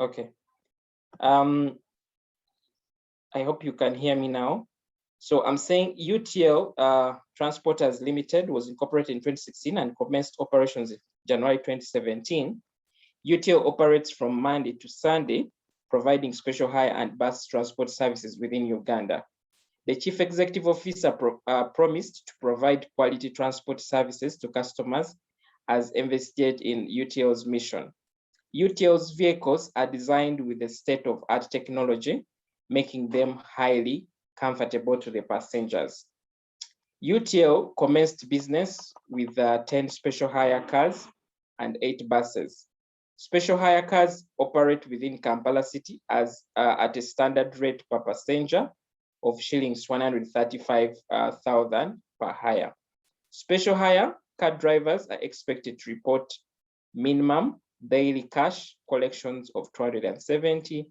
Okay. I hope you can hear me now. So I'm saying UTL Transporters Limited was incorporated in 2016 and commenced operations in January 2017. UTL operates from Monday to Sunday, providing special hire and bus transport services within Uganda. The Chief Executive Officer promised to provide quality transport services to customers as invested in UTL's mission. UTL's vehicles are designed with the state-of-art technology, making them highly comfortable to the passengers. UTL commenced business with 10 special hire cars and 8 buses. Special hire cars operate within Kampala City as at a standard rate per passenger of shillings 135,000 per hire. Special hire car drivers are expected to report minimum daily cash collections of 270.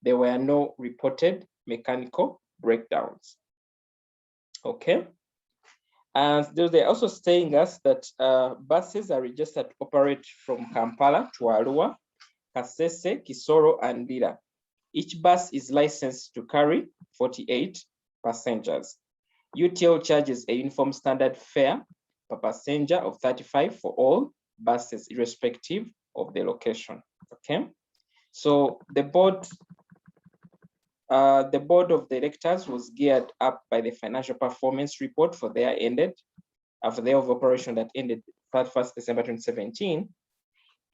There were no reported mechanical breakdowns. Okay. And they're also saying us that buses are registered to operate from Kampala to Arua, Kasese, Kisoro, and Lira. Each bus is licensed to carry 48 passengers. UTL charges a uniform standard fare per passenger of 35 for all buses, irrespective of the location. Okay. So the board of directors was geared up by the financial performance report for their for their of operation that ended 31st December 2017.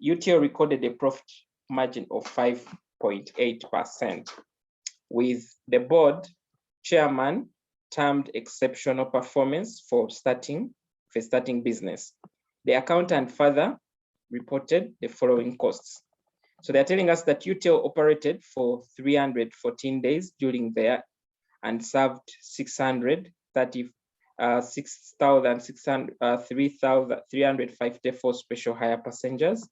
UTL recorded a profit margin of 5.8%, with the board chairman termed exceptional performance for starting business. The accountant further reported the following costs. So they're telling us that UTL operated for 314 days during there and served 3,354 special hire passengers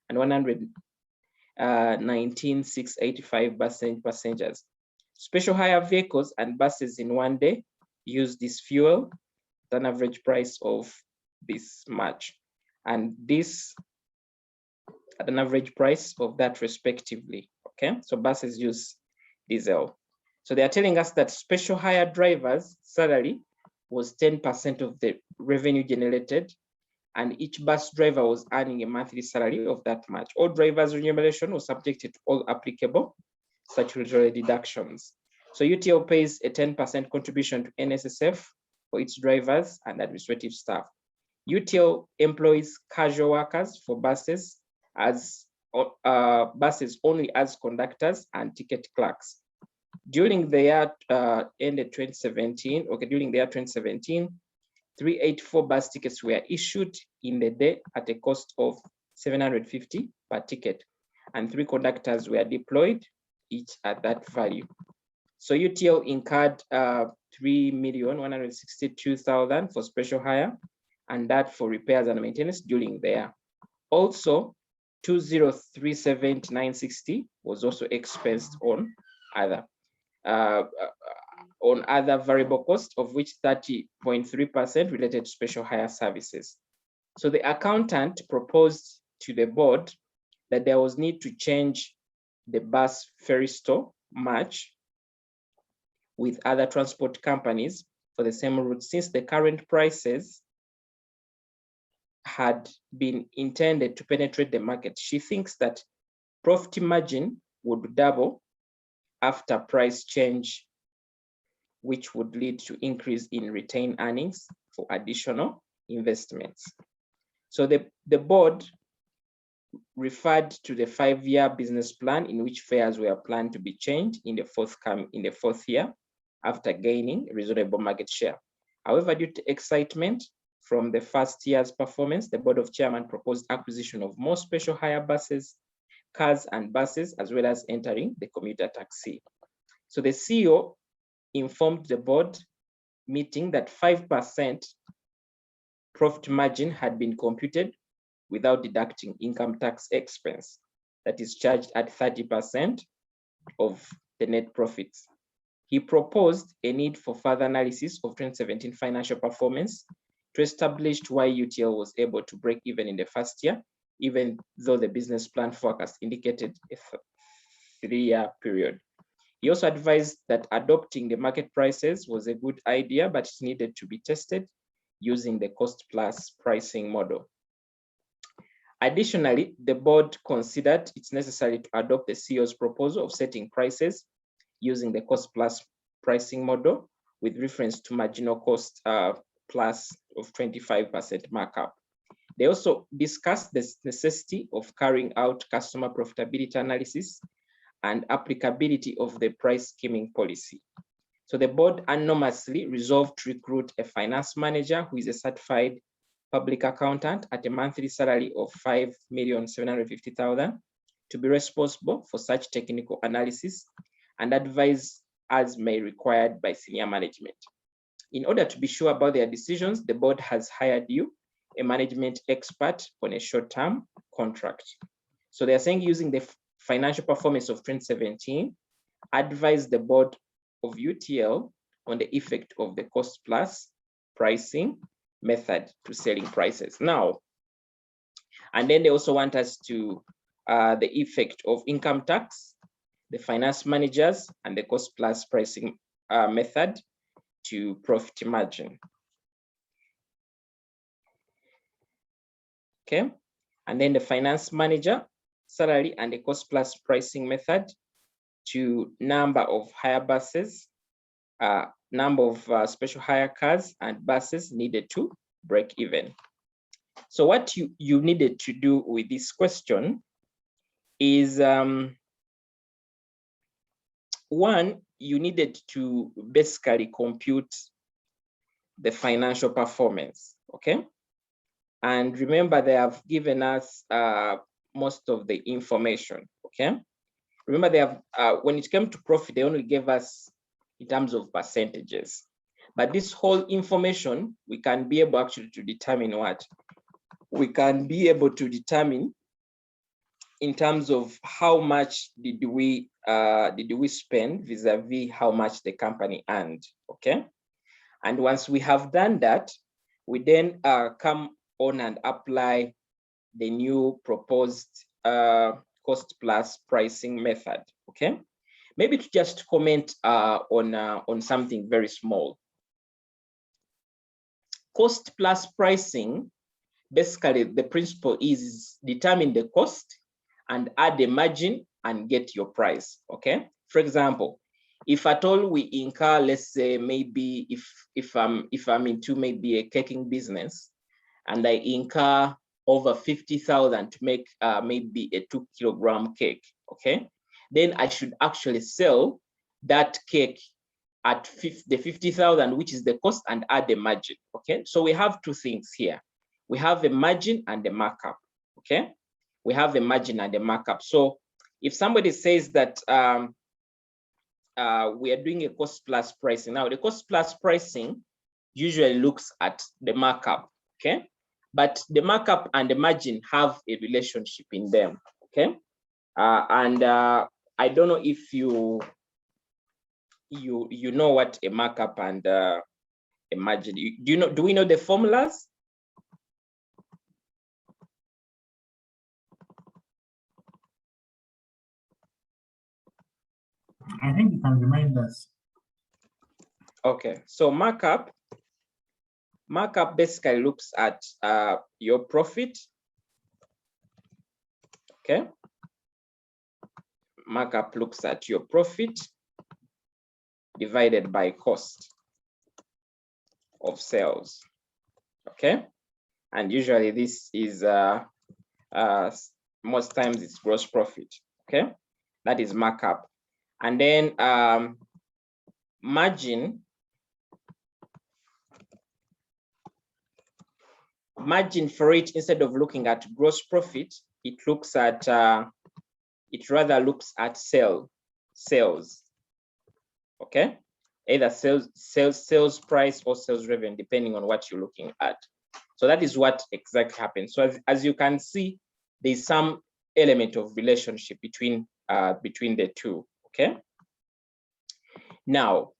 and 119,685 bus passengers. Special hire vehicles and buses in one day use this fuel at an average price of this much, and this at an average price of that respectively. Okay, so buses use diesel. So they are telling us that special hire drivers' salary was 10% of the revenue generated, and each bus driver was earning a monthly salary of that much. All drivers' remuneration was subjected to all applicable statutory deductions. So UTL pays a 10% contribution to NSSF for its drivers and administrative staff. UTL employs casual workers for buses only as conductors and ticket clerks. During the year ended 2017, during the year 2017, 384 bus tickets were issued in the day at a cost of 750 per ticket, and 3 conductors were deployed, each at that value. So UTL incurred 3,162,000 for special hire, and that for repairs and maintenance during the year. Also, 2,037,960 was also expensed on other variable costs, of which 30.3% related to special hire services. So the accountant proposed to the board that there was need to change the bus ferry store match with other transport companies for the same route, since the current prices had been intended to penetrate the market. She thinks that profit margin would double after price change, which would lead to increase in retained earnings for additional investments. So the board referred to the 5-year business plan in which fares were planned to be changed in the fourth year after gaining reasonable market share. However, due to excitement from the first year's performance, the board of chairman proposed acquisition of more special hire buses, cars and buses, as well as entering the commuter taxi. So the CEO informed the board meeting that 5% profit margin had been computed without deducting income tax expense that is charged at 30% of the net profits. He proposed a need for further analysis of 2017 financial performance to establish why UTL was able to break even in the first year, even though the business plan forecast indicated a 3-year period. He also advised that adopting the market prices was a good idea, but it needed to be tested using the cost plus pricing model. Additionally, the board considered it's necessary to adopt the CEO's proposal of setting prices using the cost plus pricing model with reference to marginal cost plus of 25% markup. They also discussed the necessity of carrying out customer profitability analysis and applicability of the price scheming policy. So the board unanimously resolved to recruit a finance manager who is a certified public accountant at a monthly salary of $5,750,000 to be responsible for such technical analysis and advise as may required by senior management. In order to be sure about their decisions, the board has hired you, a management expert, on a short-term contract. So they're saying using the financial performance of 2017, advise the board of UTL on the effect of the cost plus pricing method to selling prices. Now, and then they also want us to the effect of income tax, the finance managers, and the cost plus pricing method to profit margin. Okay, and then the finance manager salary and the cost plus pricing method to number of hire buses, number of special hire cars and buses needed to break even. So what you needed to do with this question is, one, you needed to basically compute the financial performance, okay? And remember, they have given us most of the information, okay? Remember, they have, when it came to profit, they only gave us in terms of percentages. But this whole information, we can be able actually to determine what? We can be able to determine in terms of how much did we spend vis-a-vis how much the company earned, okay? And once we have done that, we then come on and apply the new proposed cost plus pricing method, okay? Maybe to just comment on something very small. Cost plus pricing, basically the principle is determine the cost and add a margin and get your price, okay? For example, if at all we incur, let's say maybe if I'm into maybe a caking business and I incur over 50,000 to make maybe a 2-kilogram cake, okay? Then I should actually sell that cake at the 50,000, which is the cost, and add the margin, okay? So we have two things here. We have a margin and the markup, okay? We have a margin and the markup. So if somebody says that we are doing a cost plus pricing, now the cost plus pricing usually looks at the markup, okay? But the markup and the margin have a relationship in them, okay? I don't know if you know what a markup and a margin. Do we know the formulas? I think you can remind us. Okay, so markup basically looks at your profit, okay? Markup looks at your profit divided by cost of sales, okay? And usually this is, most times it's gross profit, okay? That is markup. And then margin for it, instead of looking at gross profit, it looks at, it rather looks at sales, okay? Either sales price or sales revenue, depending on what you're looking at. So that is what exactly happens. So as you can see, there's some element of relationship between the two, okay? Now,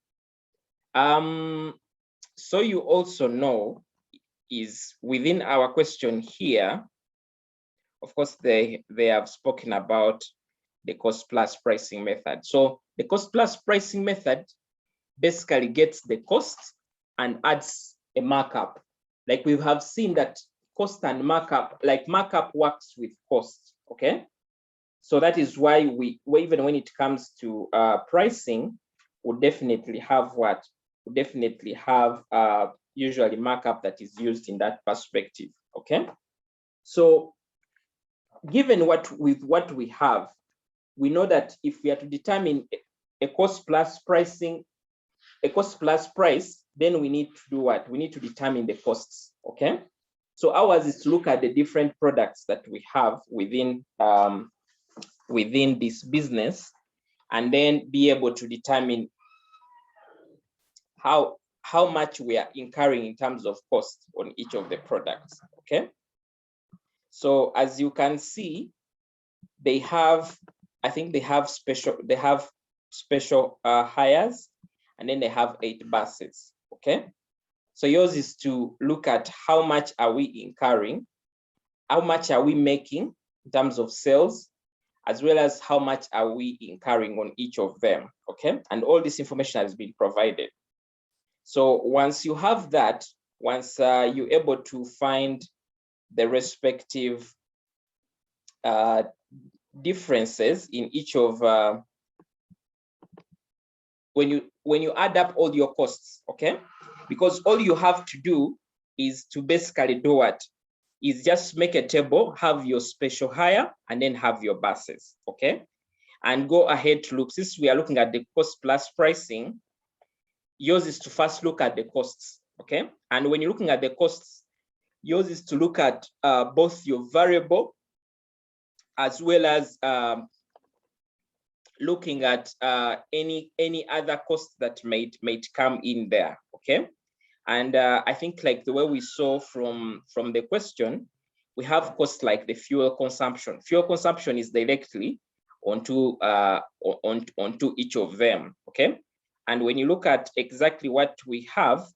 so you also know is within our question here, of course, they have spoken about the cost plus pricing method. So the cost plus pricing method basically gets the cost and adds a markup. Like we have seen that cost and markup, like markup works with cost, okay? So that is why even when it comes to pricing, we'll definitely have what? We'll definitely have usually markup that is used in that perspective, okay? So given what we have, we know that if we are to determine a cost plus pricing, a cost plus price, then we need to do what? We need to determine the costs, okay? So ours is to look at the different products that we have within within this business, and then be able to determine how much we are incurring in terms of cost on each of the products, okay? So as you can see, they have, I think they have special hires, and then they have 8 buses, okay? So yours is to look at how much are we incurring, how much are we making in terms of sales, as well as how much are we incurring on each of them, okay? And all this information has been provided. So once you have that, once you're able to find the respective differences in each of, when you add up all your costs, okay? Because all you have to do is to basically do what? Is just make a table, have your special hire, and then have your buses, okay? And go ahead to look, since we are looking at the cost plus pricing, yours is to first look at the costs, okay? And when you're looking at the costs, yours is to look at both your variable as well as looking at any other costs that might come in there, okay? And I think like the way we saw from the question, we have costs like the fuel consumption. Fuel consumption is directly onto each of them, okay? And when you look at exactly what we have,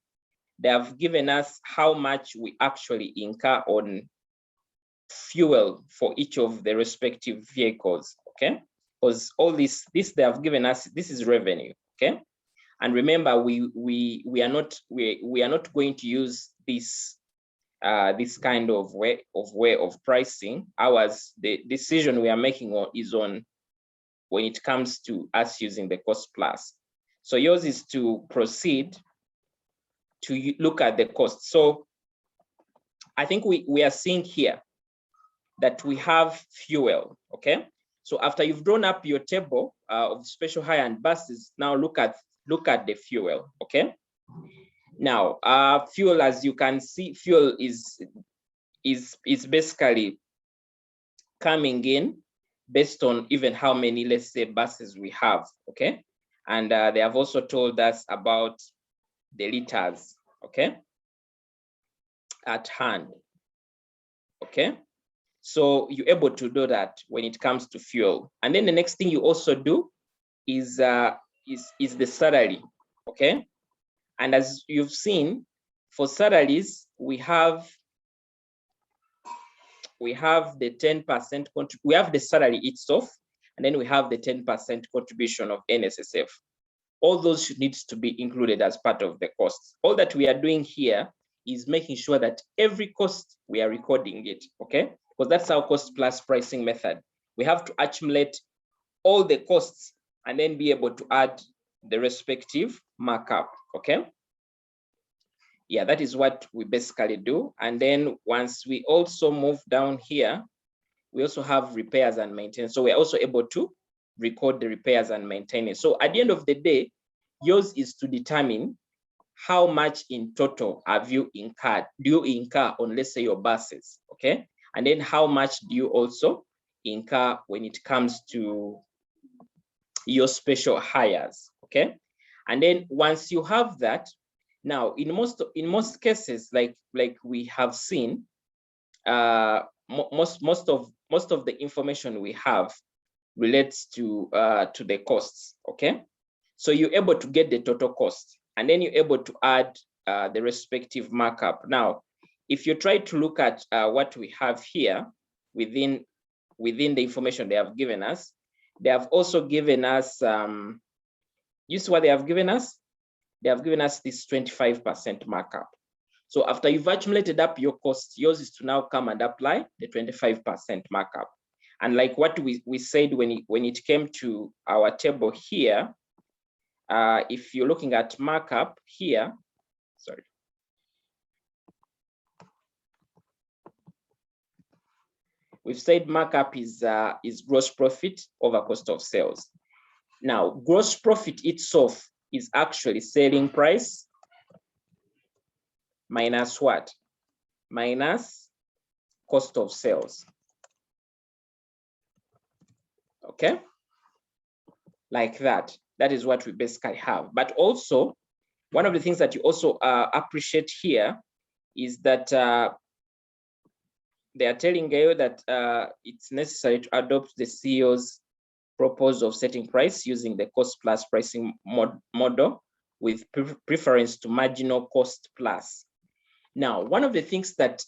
they have given us how much we actually incur on fuel for each of the respective vehicles, okay? Because all this they have given us, this is revenue, okay? And remember, we are not going to use this this kind of way of pricing. The decision we are making is on when it comes to us using the cost plus. So yours is to proceed to look at the cost. So I think we are seeing here that we have fuel, okay? So after you've drawn up your table of special hire and buses, now look at the fuel, okay? Now, fuel, as you can see, fuel is basically coming in based on even how many, let's say, buses we have, okay? And they have also told us about the liters, okay, at hand, okay? So you're able to do that when it comes to fuel. And then the next thing you also do is the salary, okay? And as you've seen, for salaries, we have the 10%, we have the salary itself, and then we have the 10% contribution of NSSF. All those needs to be included as part of the costs. All that we are doing here is making sure that every cost we are recording it, okay? Because that's our cost plus pricing method. We have to accumulate all the costs and then be able to add the respective markup, okay? Yeah, that is what we basically do. And then once we also move down here, we also have repairs and maintenance. So we're also able to record the repairs and maintenance. So at the end of the day, yours is to determine how much in total have you incurred, do you incur on, let's say, your buses, okay? And then how much do you also incur when it comes to your special hires, okay? And then once you have that, now in most cases, like we have seen, most of the information we have relates to the costs, okay? So you're able to get the total cost, and then you're able to add the respective markup. Now, if you try to look at what we have here within the information they have given us, They have also given us, you see what they have given us? They have given us this 25% markup. So after you've accumulated up your cost, yours is to now come and apply the 25% markup. And like what we said when it came to our table here, if you're looking at markup here, sorry. We've said markup is gross profit over cost of sales. Now, gross profit itself is actually selling price minus what? Minus cost of sales. Okay? Like that. That is what we basically have. But also, one of the things that you also appreciate here is that they are telling you that it's necessary to adopt the CEO's proposal of setting price using the cost plus pricing model with preference to marginal cost plus. Now, one of the things that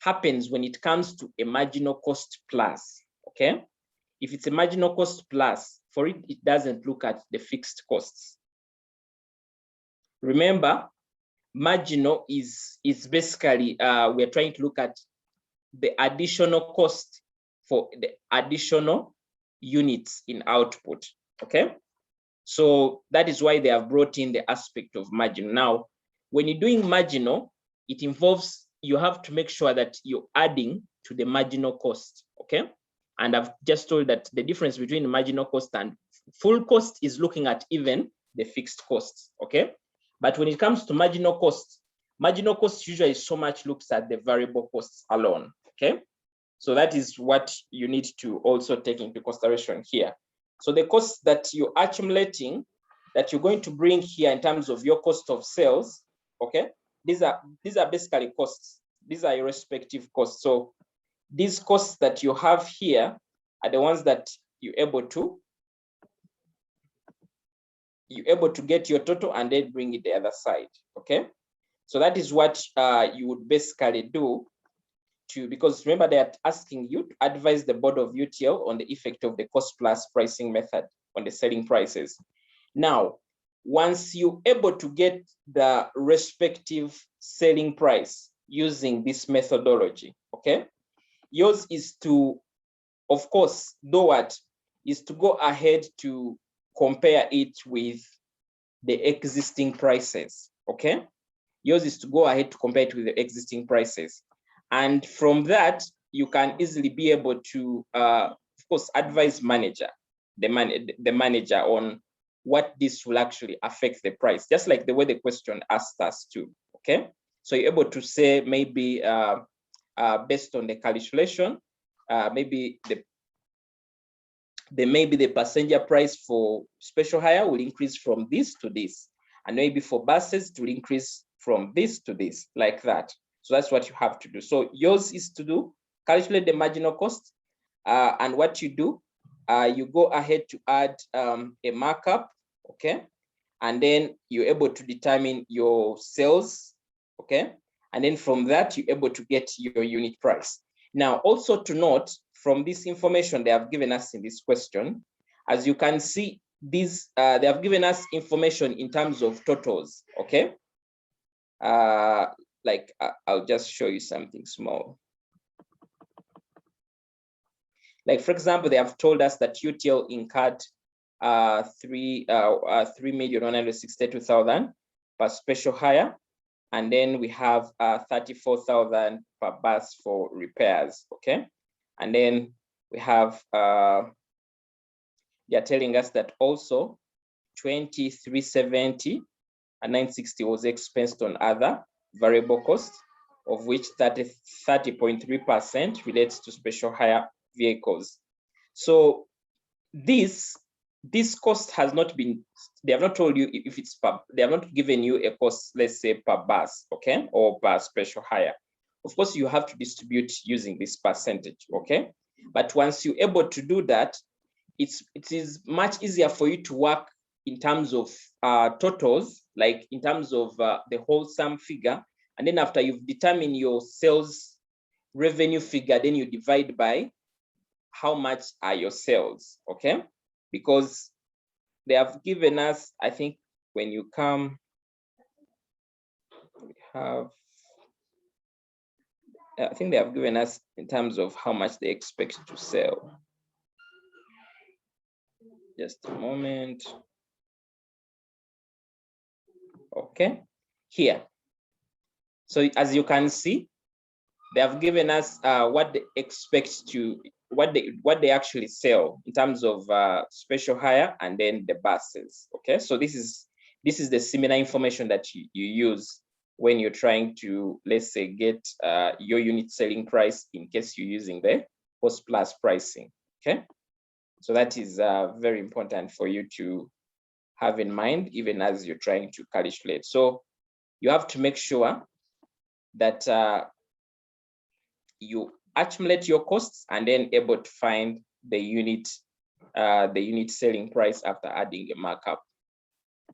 happens when it comes to a marginal cost plus, okay? If it's a marginal cost plus, for it, it doesn't look at the fixed costs. Remember, marginal is basically, we're trying to look at the additional cost for the additional units in output, okay? So that is why they have brought in the aspect of marginal. Now, when you're doing marginal, it involves, you have to make sure that you're adding to the marginal cost, okay? And I've just told that the difference between marginal cost and full cost is looking at even the fixed costs, okay? But when it comes to marginal cost usually so much looks at the variable costs alone, okay? So that is what you need to also take into consideration here. So the costs that you're accumulating, that you're going to bring here in terms of your cost of sales, okay? These are basically costs. These are your respective costs. So these costs that you have here are the ones that you're able to get your total and then bring it the other side, okay? So that is what you would basically do because remember they are asking you to advise the board of UTL on the effect of the cost plus pricing method on the selling prices. Now, once you're able to get the respective selling price using this methodology, okay? Yours is to, of course, do what? Is to go ahead to compare it with the existing prices, okay? Yours is to go ahead to compare it with the existing prices. And from that, you can easily be able to, of course, advise the manager on what this will actually affect the price, just like the way the question asked us to, okay? So you're able to say maybe based on the calculation, maybe the passenger price for special hire will increase from this to this, and maybe for buses it will increase from this to this, like that. So that's what you have to do. So yours is to calculate the marginal cost, and what you do, you go ahead to add a markup, okay? And then you're able to determine your sales, okay? And then from that, you're able to get your unit price. Now, also to note, from this information they have given us in this question, as you can see, they have given us information in terms of totals, okay? Like I'll just show you something small. Like for example, they have told us that UTL incurred 3,162,000 per special hire, and then we have 34,000 per bus for repairs, okay? And then we have they are telling us that also 2370 and 960 was expensed on other variable costs, of which 30.3% relates to special hire vehicles. So this cost has not been, they have not told you if it's per, they have not given you a cost, let's say per bus, okay, or per special hire. Of course, you have to distribute using this percentage, okay? But once you're able to do that, it is much easier for you to work in terms of totals, like in terms of the whole sum figure. And then after you've determined your sales revenue figure, then you divide by how much are your sales, okay? Because they have given us, I think when you come, we have, I think they have given us in terms of how much they expect to sell. Just a moment. Okay, here. So as you can see, they have given us what they expect to, what they actually sell in terms of special hire and then the buses. Okay, so this is the similar information that you use when you're trying to, let's say, get your unit selling price in case you're using the cost plus pricing. Okay, so that is very important for you to have in mind even as you're trying to calculate. So you have to make sure that you accumulate your costs and then able to find the unit selling price after adding a markup.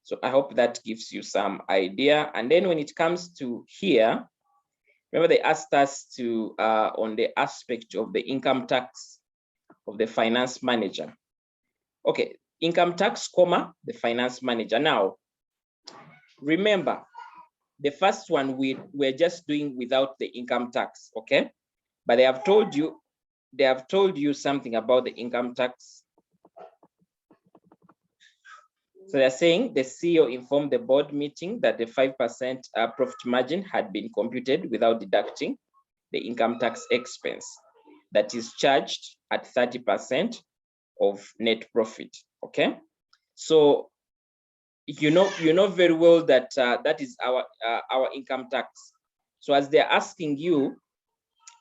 So I hope that gives you some idea. And then when it comes to here, remember they asked us to on the aspect of the income tax of the finance manager. Okay, income tax, comma, the finance manager. Now, remember, the first one we're just doing without the income tax, okay? But they have told you something about the income tax. So they're saying the CEO informed the board meeting that the 5% profit margin had been computed without deducting the income tax expense that is charged at 30% of net profit. Okay, so you know very well that that is our income tax. So as they're asking you,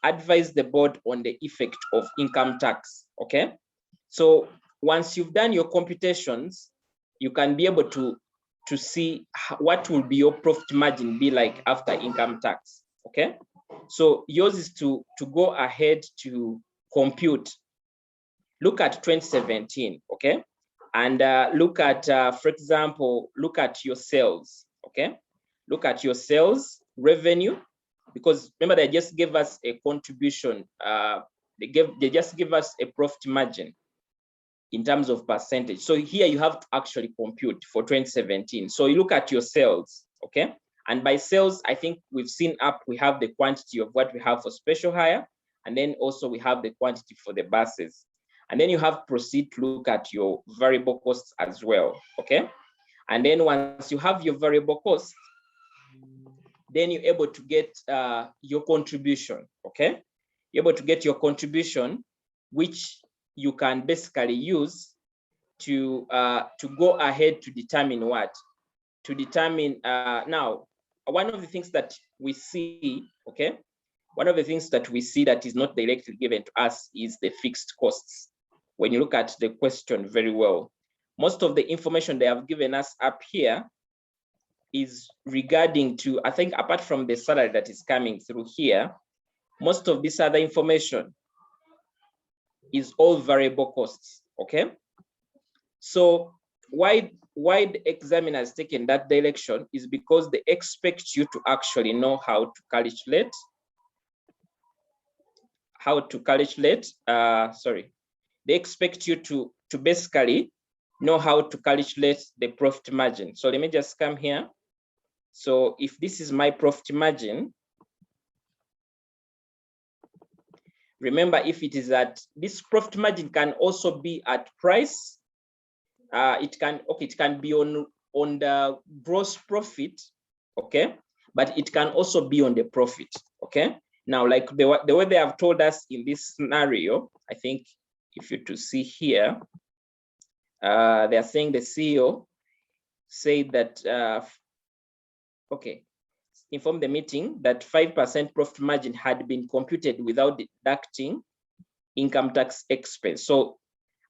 advise the board on the effect of income tax. Okay, so once you've done your computations, you can be able to see what will be your profit margin be like after income tax. Okay, so yours is to go ahead to compute. Look at 2017, okay, and look at for example, look at your sales. Okay, look at your sales revenue, because remember they just gave us a contribution, they just give us a profit margin in terms of percentage. So here you have to actually compute for 2017. So you look at your sales, okay? And by sales, I think we've seen up, we have the quantity of what we have for special hire, and then also we have the quantity for the buses. And then you have proceed to look at your variable costs as well, okay? And then once you have your variable costs, then you're able to get your contribution, okay? You're able to get your contribution, which you can basically use to go ahead to determine what? To determine, now, one of the things that we see, okay? One of the things that we see that is not directly given to us is the fixed costs. When you look at the question very well, most of the information they have given us up here is regarding to, I think apart from the salary that is coming through here, most of this other information is all variable costs, okay? So why the examiner has taken that direction is because they expect you to actually know how to calculate, they expect you to basically know how to calculate the profit margin. So let me just come here. So if this is my profit margin, remember, if it is at this profit margin can also be at price. It can be on the gross profit, okay, but it can also be on the profit, okay. Now, like the way they have told us in this scenario, I think if you to see here, they are saying the CEO said that okay, informed the meeting that 5% profit margin had been computed without deducting income tax expense. So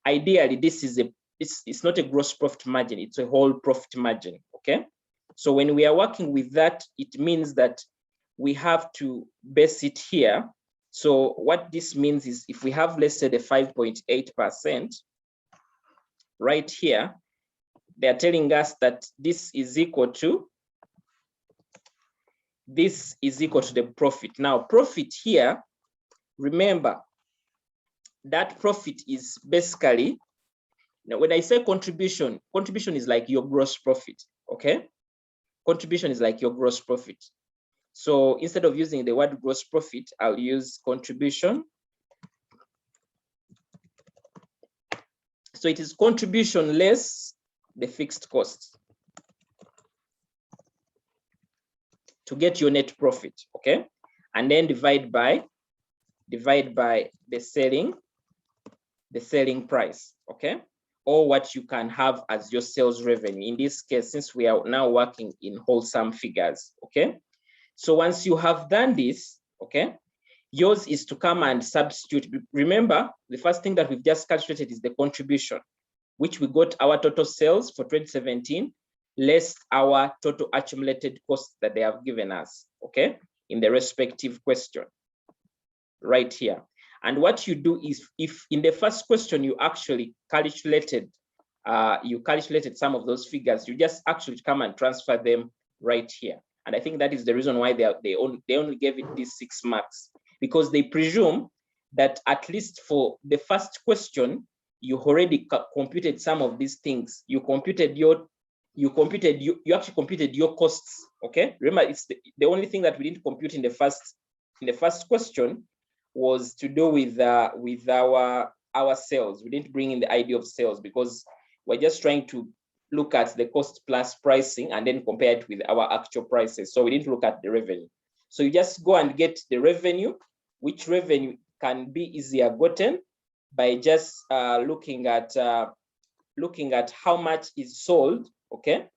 ideally, this is it's not a gross profit margin, it's a whole profit margin, okay? So when we are working with that, it means that we have to base it here. So what this means is if we have, let's say, the 5.8% right here, they're telling us that this is equal to the profit. Now, profit here, remember, that profit is basically, now when I say contribution is like your gross profit, okay? Contribution is like your gross profit. So instead of using the word gross profit, I'll use contribution. So it is contribution less the fixed cost to get your net profit, okay? And then divide by the selling price, okay? Or what you can have as your sales revenue. In this case, since we are now working in wholesome figures, okay? So once you have done this, okay, yours is to come and substitute. Remember, the first thing that we've just calculated is the contribution, which we got our total sales for 2017, less our total accumulated costs that they have given us, okay, in the respective question, right here. And what you do is, if in the first question you actually calculated, some of those figures, you just actually come and transfer them right here. And I think that is the reason why they only gave it these 6 marks, because they presume that at least for the first question, you already computed some of these things. You actually computed your costs. Okay, remember, it's the only thing that we didn't compute in the first question was to do with our sales. We didn't bring in the idea of sales because we're just trying to look at the cost plus pricing and then compare it with our actual prices. So we didn't look at the revenue. So you just go and get the revenue, which revenue can be easier gotten by just looking at how much is sold, okay?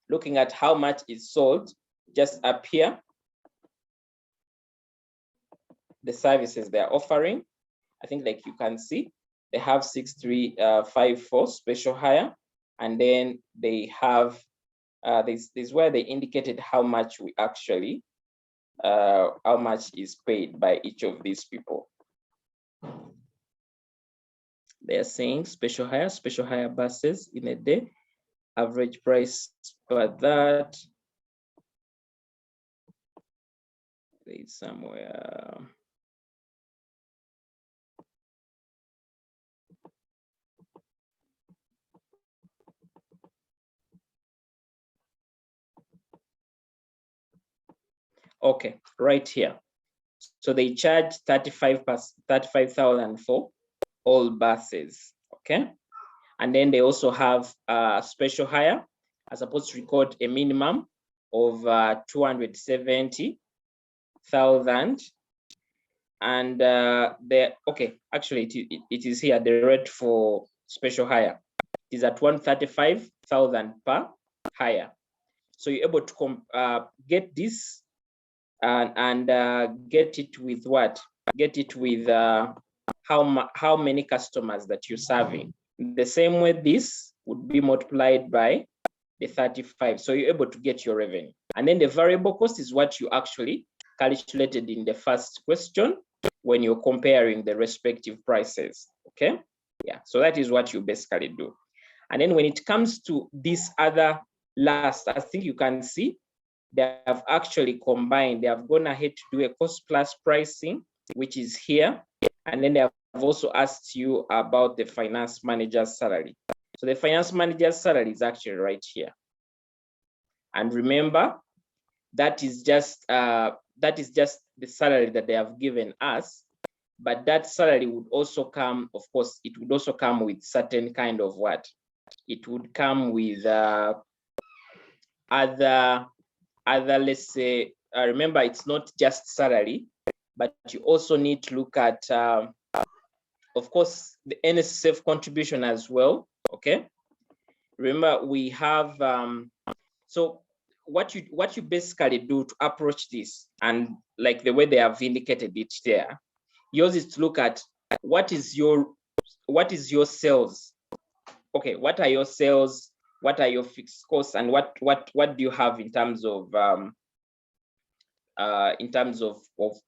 Looking at how much is sold, just up here, the services they're offering. I think, like you can see, they have 6354 special hire, and then they have this is where they indicated how much we actually how much is paid by each of these people. They are saying special hire buses in a day, average price per that. There is somewhere. Okay, right here. So they charge 35,000 for all buses, okay? And then they also have special hire, as supposed to record a minimum of 270,000. And okay, actually it is here, the rate for special hire is at 135,000 per hire. So you're able to get this and get it with what? Get it with how many customers that you're serving. The same way, this would be multiplied by the 35. So you're able to get your revenue. And then the variable cost is what you actually calculated in the first question when you're comparing the respective prices, okay? Yeah, so that is what you basically do. And then when it comes to this other last, I think you can see they have actually combined. They have gone ahead to do a cost plus pricing, which is here. And then they have also asked you about the finance manager's salary. So the finance manager's salary is actually right here. And remember, that is just the salary that they have given us. But that salary would also come, of course, it would also come with certain kind of what? It would come with other, let's say, remember, it's not just salary, but you also need to look at, of course, the NSSF contribution as well, okay? Remember, we have, so what you basically do to approach this, and like the way they have indicated it there, yours is to look at what is your sales. Okay, what are your sales? What are your fixed costs, and what do you have in terms of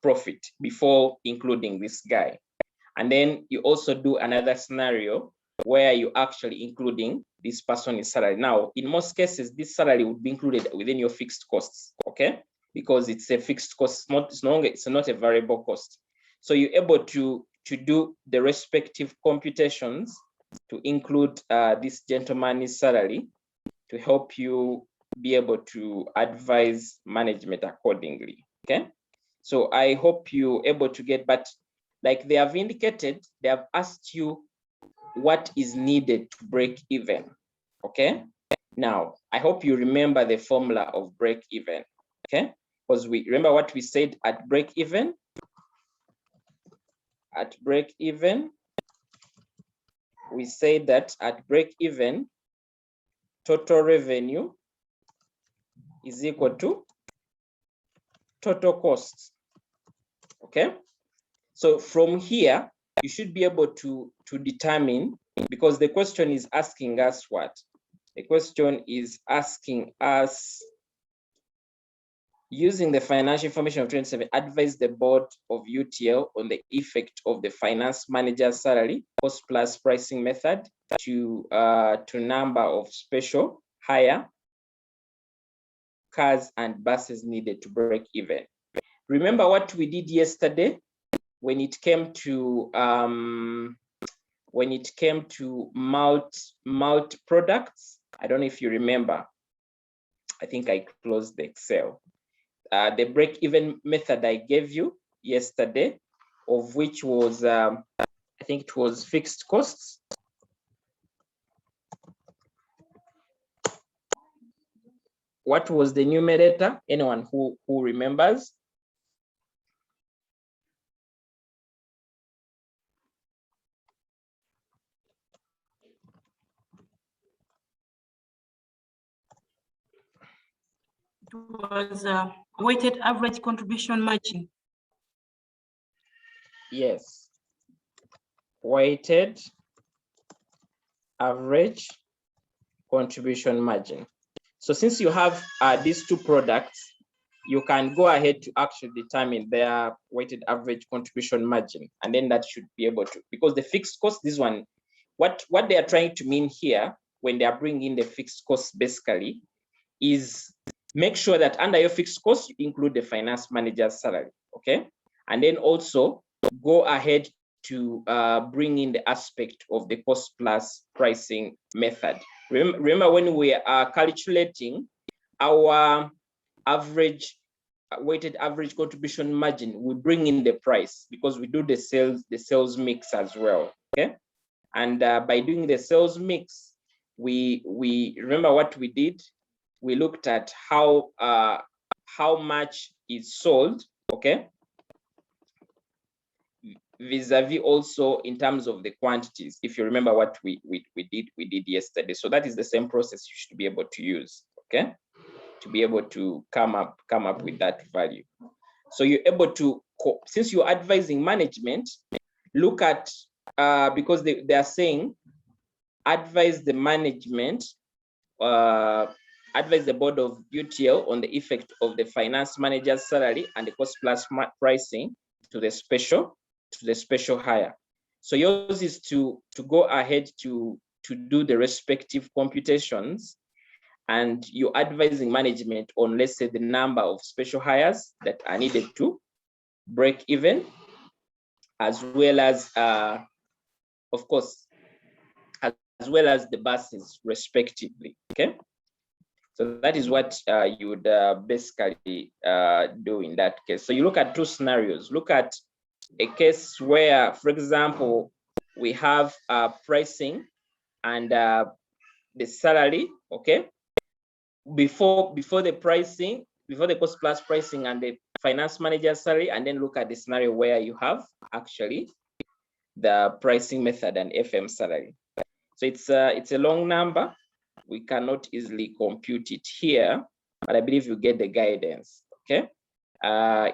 profit before including this guy? And then you also do another scenario where you actually including this person's salary. Now, in most cases, this salary would be included within your fixed costs, okay? Because it's a fixed cost, it's not a variable cost. So you're able to to do the respective computations to include this gentleman's salary to help you be able to advise management accordingly. Okay, so I hope you're able to get, but like they have indicated, they have asked you what is needed to break even. Okay, now I hope you remember the formula of break even. Okay, because we remember what we said at break even. At break even, we say that at break even, total revenue is equal to total costs. Okay, so from here you should be able to determine, because the question is asking us what? The question is asking us, using the financial information of 27, advise the board of UTL on the effect of the finance manager's salary cost plus pricing method to number of special hire cars and buses needed to break even. Remember what we did yesterday when it came to malt products? I don't know if you remember. I think I closed the Excel. The break-even method I gave you yesterday, of which was, I think it was fixed costs. What was the numerator? Anyone who remembers? It was weighted average contribution margin. Yes, weighted average contribution margin. So since you have these two products, you can go ahead to actually determine their weighted average contribution margin, and then that should be able to, because the fixed cost, this one, what they are trying to mean here when they are bringing in the fixed cost basically is make sure that under your fixed cost, you include the finance manager's salary, okay? And then also go ahead to bring in the aspect of the cost plus pricing method. Remember when we are calculating our average weighted average contribution margin, we bring in the price because we do the sales mix as well, okay? And by doing the sales mix, we remember what we did. We looked at how much is sold, okay, vis-a-vis also in terms of the quantities. If you remember what we did yesterday, so that is the same process you should be able to use, okay, to be able to come up with that value. So you're able to, since you're advising management, look at because they are saying advise the management, advise the board of UTL on the effect of the finance manager's salary and the cost plus pricing to the special hire. So yours is to go ahead to do the respective computations, and you're advising management on, let's say, the number of special hires that are needed to break even, as well as of course, as well as the buses respectively, okay? So that is what you would basically do in that case. So you look at two scenarios. Look at a case where, for example, we have pricing and the salary, okay? Before the pricing, before the cost plus pricing and the finance manager's salary, and then look at the scenario where you have actually the pricing method and FM salary. So it's a long number. We cannot easily compute it here, but I believe you get the guidance, okay?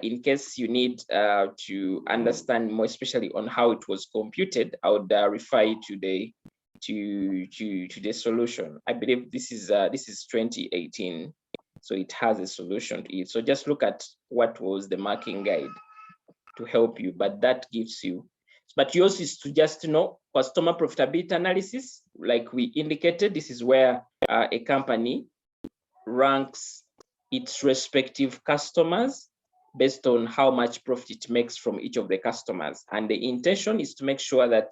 In case you need to understand more, especially on how it was computed, I would refer you to the solution. I believe this is 2018, so it has a solution to it. So just look at what was the marking guide to help you, but that gives you. But yours is to just know customer profitability analysis, like we indicated. This is where a company ranks its respective customers based on how much profit it makes from each of the customers. And the intention is to make sure that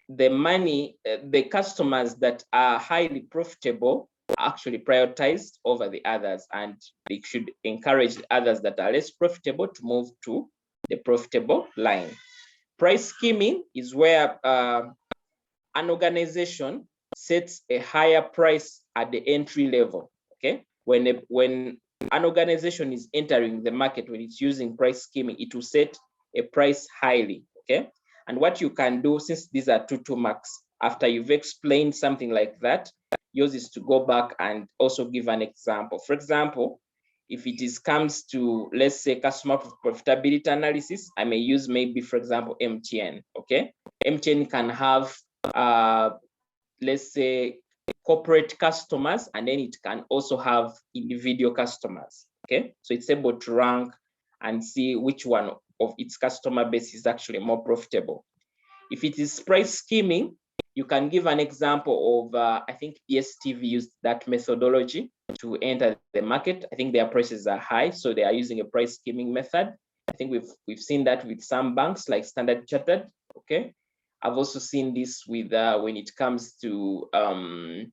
the money, the customers that are highly profitable are actually prioritized over the others, and they should encourage the others that are less profitable to move to the profitable line. Price scheming is where an organization sets a higher price at the entry level. Okay, when an organization is entering the market, when it's using price scheming, it will set a price highly. Okay, and what you can do, since these are 2 marks, after you've explained something like that, yours is to go back and also give an example. For example, if it comes to, let's say, customer profitability analysis, I may use maybe, for example, MTN. Okay, MTN can have let's say corporate customers, and then it can also have individual customers. Okay, so it's able to rank and see which one of its customer base is actually more profitable. If it is price scheming, you can give an example of I think DSTV used that methodology to enter the market. I think their prices are high, so they are using a price scheming method. I think we've seen that with some banks like Standard Chartered. Okay, I've also seen this with when it comes to one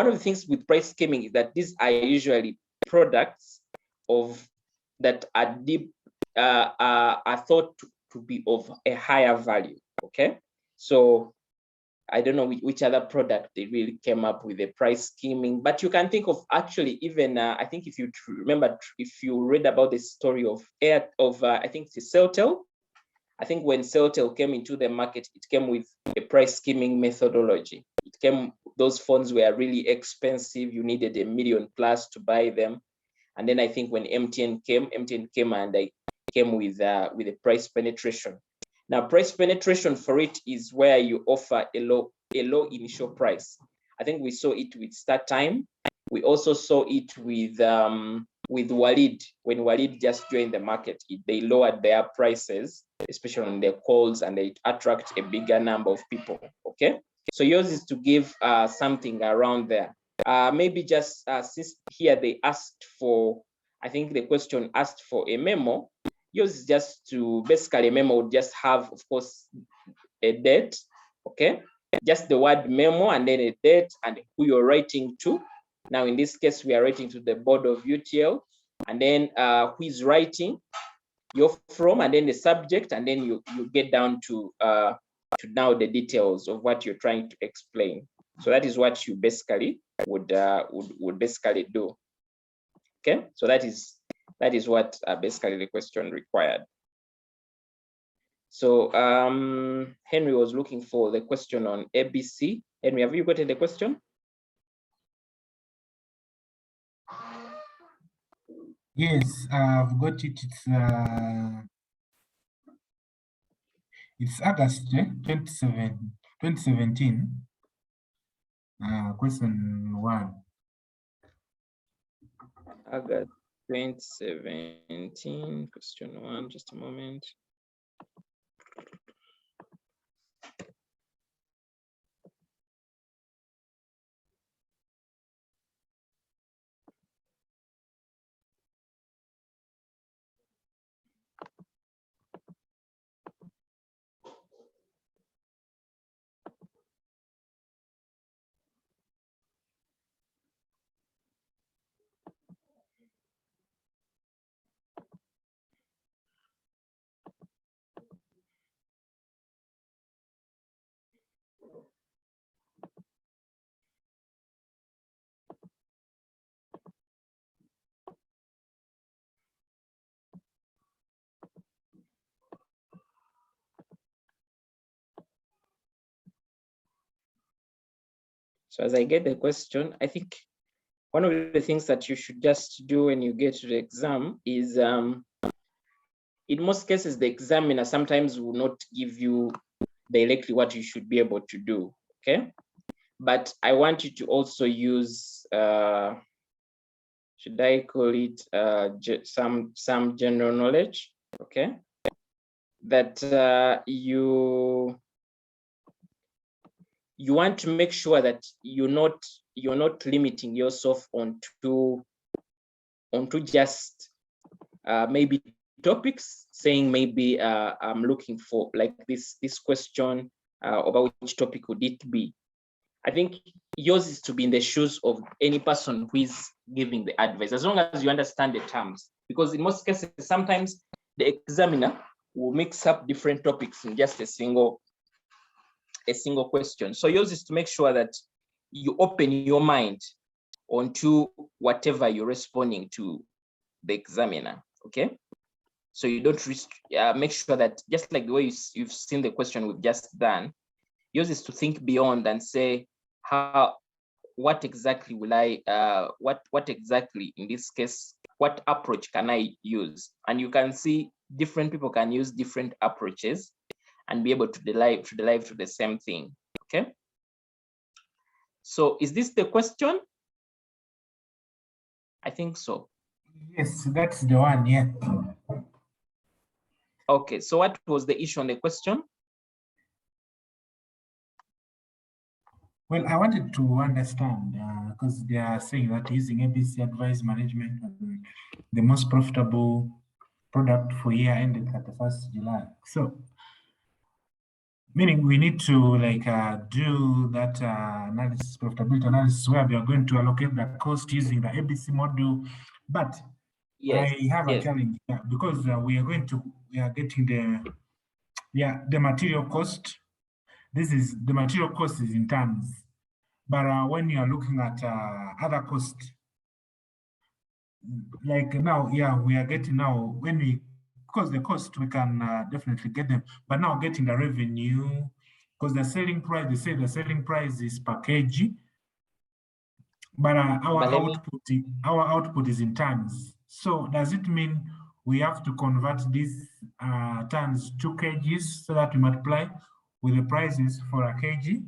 of the things with price scheming is that these are usually products of that are deep are thought to be of a higher value. Okay, so I don't know which other product they really came up with a price scheming, but you can think of actually even I think if you remember, if you read about the story of I think it's Celtel. I think when Celtel came into the market, it came with a price scheming methodology. Those phones were really expensive. You needed $1 million plus to buy them. And then I think when MTN came and they came with a price penetration. Now, price penetration for it is where you offer a low initial price. I think we saw it with StarTime. We also saw it with Walid. When Walid just joined the market, they lowered their prices, especially on their calls, and they attract a bigger number of people. Okay, so yours is to give something around there. Maybe just since here they asked for, I think the question asked for a memo. Yours is just to basically, a memo would just have, of course, a date. Okay, just the word memo and then a date and who you're writing to. Now, in this case, we are writing to the board of UTL, and then who is writing, you're from, and then the subject, and then you get down to now the details of what you're trying to explain. So that is what you basically would basically do. Okay, so that is what basically the question required. So Henry was looking for the question on ABC. Henry, have you gotten the question? Yes, I've got it. It's August 2017. Question 1. August 2017, question 1, just a moment. So as I get the question, I think one of the things that you should just do when you get to the exam is, in most cases, the examiner sometimes will not give you directly what you should be able to do, okay? But I want you to also use, should I call it some general knowledge, okay? That you want to make sure that you're not limiting yourself on two onto just maybe topics, saying maybe I'm looking for like this question about which topic would it be. I think yours is to be in the shoes of any person who is giving the advice, as long as you understand the terms, because in most cases, sometimes the examiner will mix up different topics in just a single question. So yours is to make sure that you open your mind onto whatever you're responding to the examiner, okay? So you don't make sure that, just like the way you've seen the question we've just done, yours is to think beyond and say, what exactly will I, what exactly in this case, what approach can I use? And you can see different people can use different approaches and be able to derive to the same thing, okay? So is this the question? I think so. Yes, that's the one, yeah. Okay, so what was the issue on the question? Well, I wanted to understand, because they are saying that using ABC advice management, the most profitable product for year ended 31st July. So, meaning we need to like do that analysis, profitability analysis, where we are going to allocate the cost using the ABC model. But Yes, I have a challenge because we are getting the material cost. This is the material cost is in tons. But when you are looking at other costs, like now, we are getting now, because the cost, we can definitely get them, but now getting the revenue, because the selling price, they say the selling price is per kg, but our output is in tons. So does it mean we have to convert these tons to kgs so that we multiply with the prices for a kg?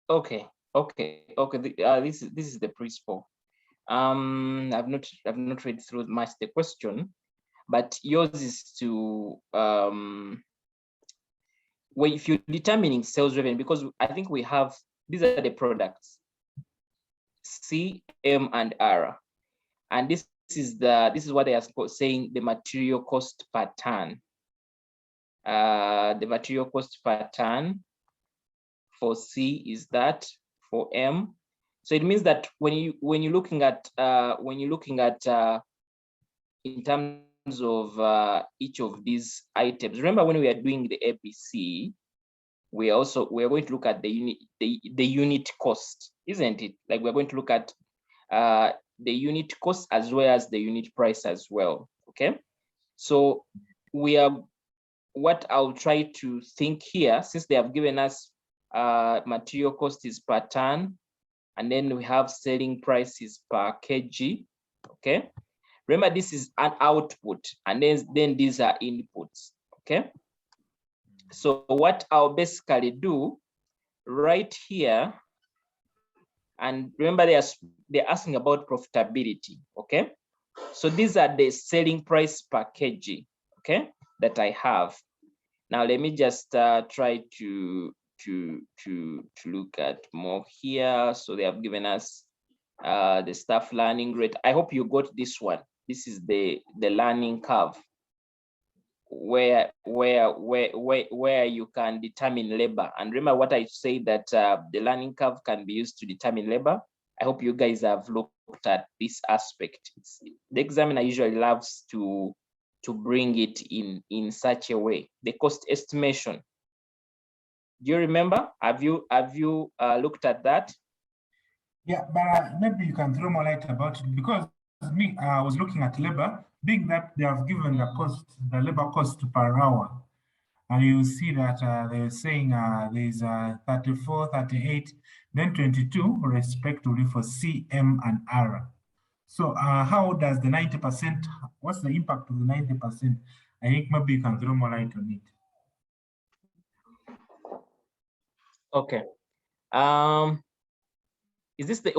Okay. This is the principle. I've not read through much the question, but yours is to well, if you're determining sales revenue, because I think we have, these are the products C, M, and R, and this is what they are saying the material cost per ton. The material cost per ton for C is that, for M. So it means that when you're looking at in terms of each of these items, remember when we are doing the ABC, we are going to look at the unit cost, isn't it? Like we're going to look at the unit cost as well as the unit price as well. Okay, so what I'll try to think here, since they have given us material cost is per ton, and then we have selling prices per kg. Okay, remember this is an output, and then these are inputs. Okay, so what I'll basically do right here, and remember they're asking about profitability. Okay, so these are the selling price per kg, okay, that I have. Now let me just try to look at more here. So they have given us the staff learning rate. I hope you got this one. This is the learning curve where you can determine labor. And remember what I said, that the learning curve can be used to determine labor. I hope you guys have looked at this aspect. The examiner usually loves to bring it in such a way. The cost estimation. Do you remember? Have you looked at that? Yeah, but maybe you can throw more light about it, because me, I was looking at labor, being that they have given the labor cost per hour. And you see that they're saying there's 34, 38, then 22 respectively for C, M, and R. So how does the 90%, what's the impact of the 90%? I think maybe you can throw more light on it. Okay. Is this the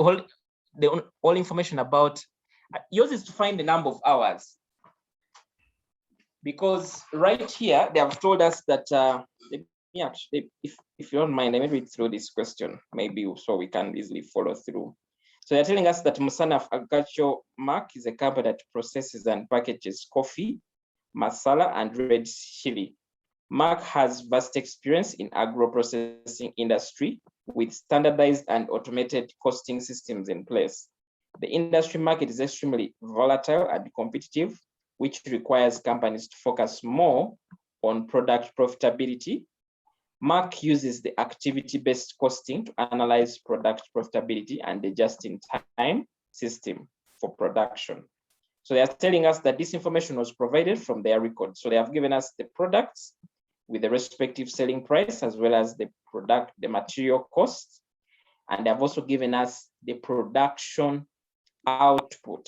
all information about, yours is to find the number of hours, because right here they have told us that if you don't mind, let me read through this question maybe so we can easily follow through. So they're telling us that Musana Agricultural Mark is a company that processes and packages coffee, masala, and red chili. Mark has vast experience in agro-processing industry with standardized and automated costing systems in place. The industry market is extremely volatile and competitive, which requires companies to focus more on product profitability. Mark uses the activity-based costing to analyze product profitability and the just-in-time system for production. So they are telling us that this information was provided from their record. So they have given us the products with the respective selling price, as well as the material cost. And they have also given us the production output,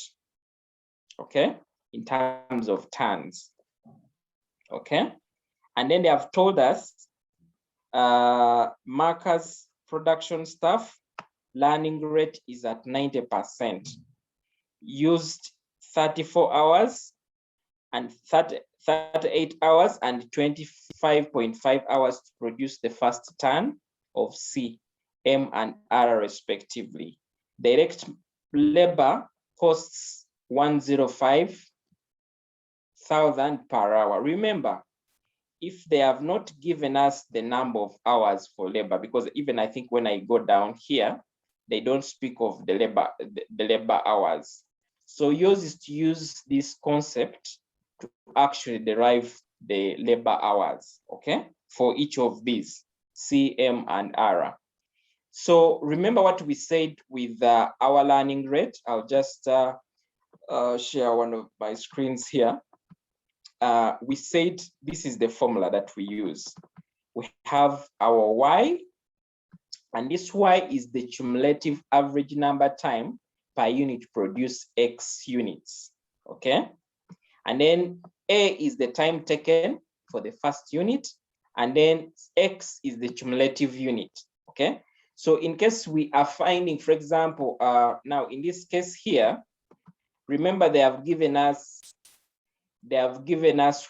okay, in terms of tons, okay? And then they have told us Marker's production staff learning rate is at 90%, used 34 hours and 38 hours and 25.5 hours to produce the first ton of C, M, and R respectively. Direct labor costs 105,000 per hour. Remember, if they have not given us the number of hours for labor, because even I think when I go down here, they don't speak of the labor hours. So yours is to use this concept to actually derive the labor hours, okay, for each of these, C, M, and R. So remember what we said with our learning rate. I'll just share one of my screens here. We said this is the formula that we use. We have our Y, and this Y is the cumulative average number time per unit produce X units, okay? And then A is the time taken for the first unit, and then X is the cumulative unit, okay? So in case we are finding, for example, now in this case here, remember they have given us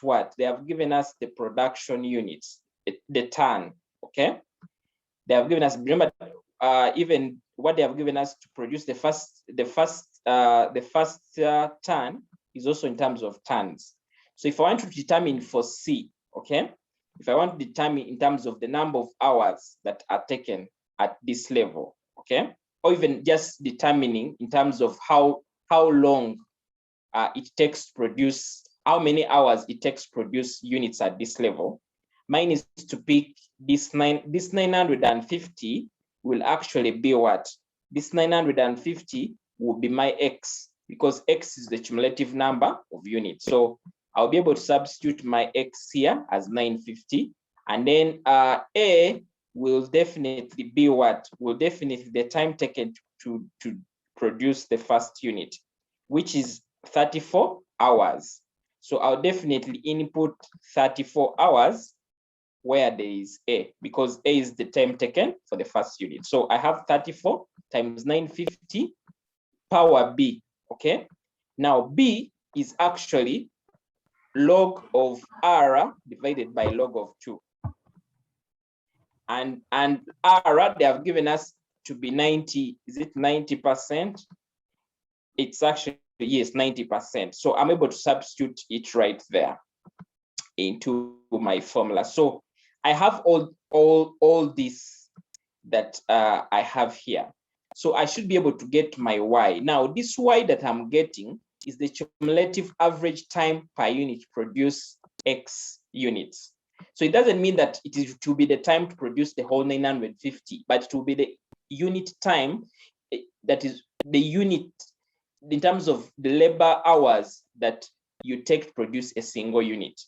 what? They have given us the production units, the ton, okay? They have given us, remember, even what they have given us to produce the first ton is also in terms of tons. So if I want to determine for C, okay? If I want to determine in terms of the number of hours that are taken at this level, okay? Or even just determining in terms of how long it takes to produce, how many hours it takes to produce units at this level. Mine is to pick this 950 will actually be what? This 950 will be my X, because X is the cumulative number of units. So I'll be able to substitute my X here as 950. And then A will definitely be what? Will definitely the time taken to produce the first unit, which is 34 hours. So I'll definitely input 34 hours where there is A, because A is the time taken for the first unit. So I have 34 times 950 power B, okay? Now B is actually log of R divided by log of 2. And R, they have given us to be 90, is it 90%? It's actually, yes, 90%. So I'm able to substitute it right there into my formula. So I have all this that I have here. So I should be able to get my Y. Now, this Y that I'm getting is the cumulative average time per unit produce X units. So it doesn't mean that it is to be the time to produce the whole 950, but it will be the unit time, that is the unit in terms of the labor hours that you take to produce a single unit.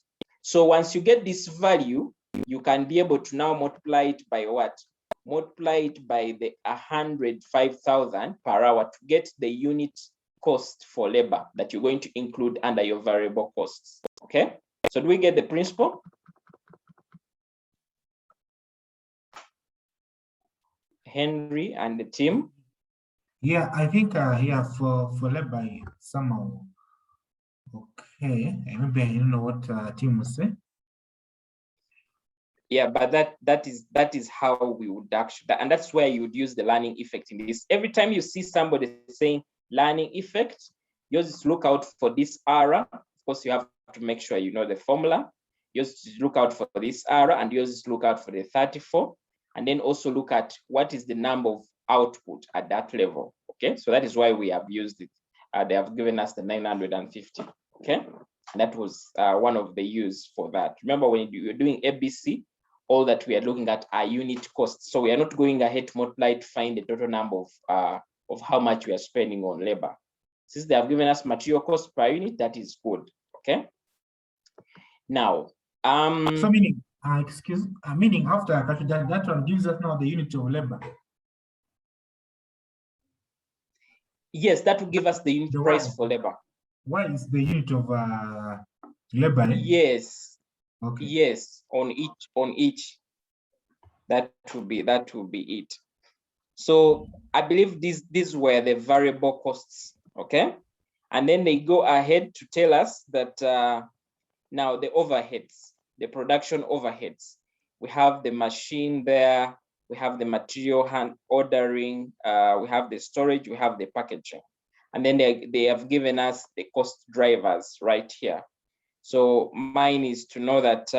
So once you get this value, you can be able to now multiply it by what? Multiply it by the 105,000 per hour to get the unit cost for labor that you're going to include under your variable costs, okay? So do we get the principle? Henry and the team? Yeah, I think yeah, for labor somehow. Okay, maybe I don't know what team will say. Yeah, but that is how we would actually, and that's where you would use the learning effect in this. Every time you see somebody saying learning effect, you just look out for this error. Of course, you have to make sure you know the formula. You just look out for this error, and you just look out for the 34, and then also look at what is the number of output at that level. Okay, so that is why we have used it. They have given us the 950. Okay, and that was one of the use for that. Remember, when you're doing ABC, all that we are looking at are unit costs. So we are not going ahead to multiply to find the total number of how much we are spending on labor. Since they have given us material cost per unit, that is good. Okay. Now, so meaning, meaning after that one gives us now the unit of labor. Yes, that will give us the unit price for labor. Why is the unit of labor? Yes. Okay. Yes, on each. That will be it. So I believe these were the variable costs. Okay. And then they go ahead to tell us that now the overheads, the production overheads. We have the machine there, we have the material hand ordering, we have the storage, we have the packaging. And then they have given us the cost drivers right here. So mine is to know that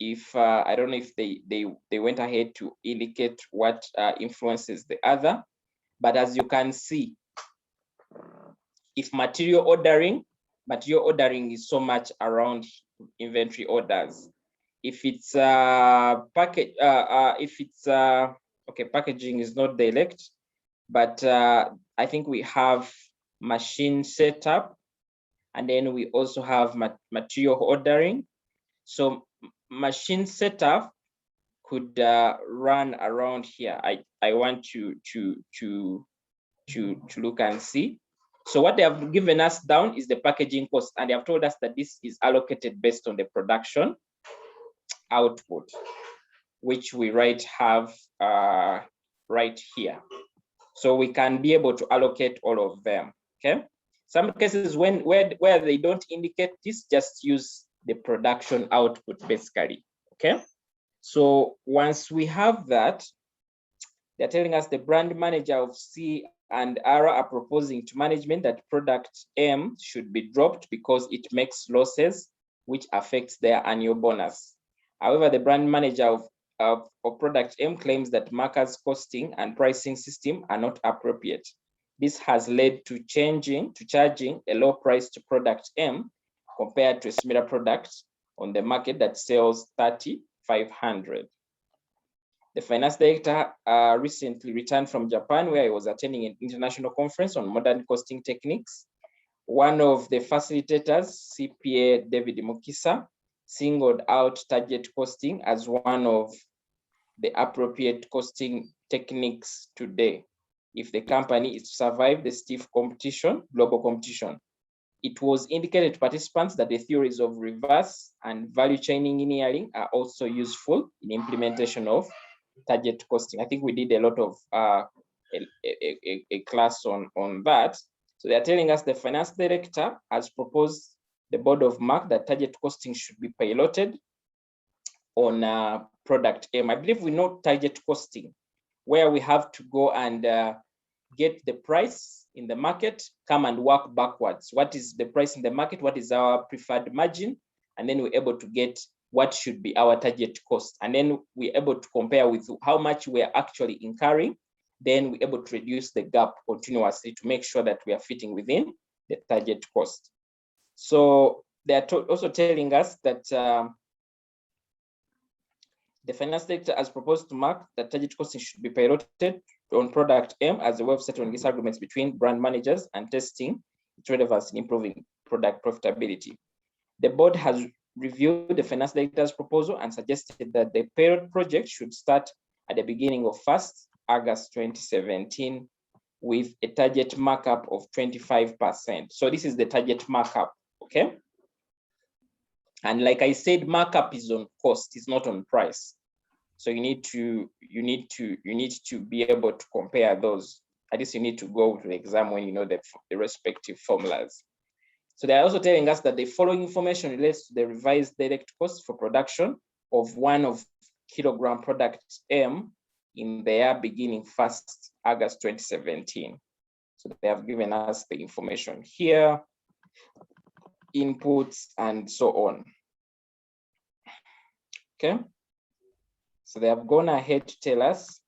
if I don't know if they went ahead to indicate what influences the other, but as you can see, if material ordering is so much around inventory orders. If it's package, if it's okay, packaging is not direct, but I think we have machine setup, and then we also have material ordering. So machine setup could run around here. I want to look and see. So what they have given us down is the packaging cost, and they have told us that this is allocated based on the production output, which we have right here. So we can be able to allocate all of them. Okay. Some cases where they don't indicate this, just use the production output basically. Okay. So once we have that, they're telling us the brand manager of C and R are proposing to management that product M should be dropped because it makes losses, which affects their annual bonus. However, the brand manager of product M claims that markers costing and pricing system are not appropriate. This has led to charging a low price to product M compared to a similar product on the market that sells 3,500. The finance director recently returned from Japan, where he was attending an international conference on modern costing techniques. One of the facilitators, CPA David Mukisa, singled out target costing as one of the appropriate costing techniques today if the company is to survive the stiff competition, global competition. It was indicated to participants that the theories of reverse and value chain engineering are also useful in implementation of target costing. I think we did a lot of a class on that. So they are telling us the finance director has proposed the board of MAC that target costing should be piloted on product M. I believe we know target costing, where we have to go and get the price in the market, come and work backwards. What is the price in the market? What is our preferred margin? And then we're able to get what should be our target cost. And then we're able to compare with how much we're actually incurring. Then we're able to reduce the gap continuously to make sure that we are fitting within the target cost. So they're also telling us that the finance sector has proposed to MAC that target costing should be piloted on product M as a way of settling disagreements between brand managers and testing its relevance in improving product profitability. The board has reviewed the finance director's proposal and suggested that the pilot project should start at the beginning of 1st August 2017 with a target markup of 25%. So this is the target markup, okay? And like I said, markup is on cost, it's not on price. So you need to be able to compare those. At least you need to go to the exam when you know the respective formulas. So they're also telling us that the following information relates to the revised direct cost for production of 1 of kilogram product M in the year beginning 1st August 2017. So they have given us the information here, inputs, and so on. Okay. So they have gone ahead to tell us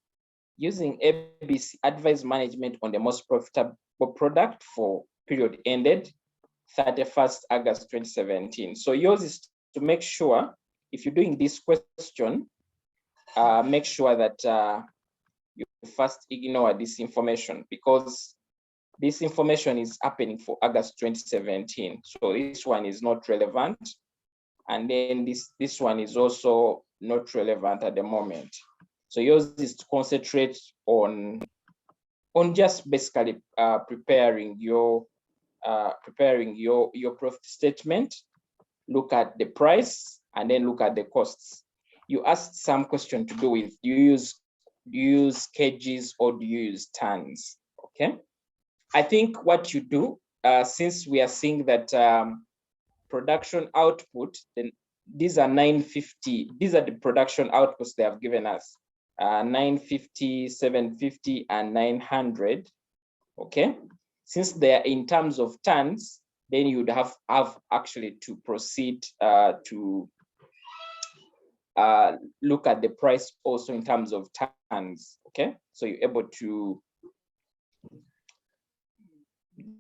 using ABC advise management on the most profitable product for period ended 31st August 2017. So yours is to make sure if you're doing this question, make sure that you first ignore this information because this information is happening for August 2017. So this one is not relevant. And then this one is also not relevant at the moment. So yours is to concentrate on just basically preparing your profit statement, look at the price, and then look at the costs. You asked some question to do with do you use kgs or do you use tons? Okay. I think what you do, since we are seeing that production output, then these are 950. These are the production outputs they have given us. 950, 750, and 900. Okay. Since they are in terms of tons, then you would have actually to proceed to look at the price also in terms of tons. Okay. So you're able to,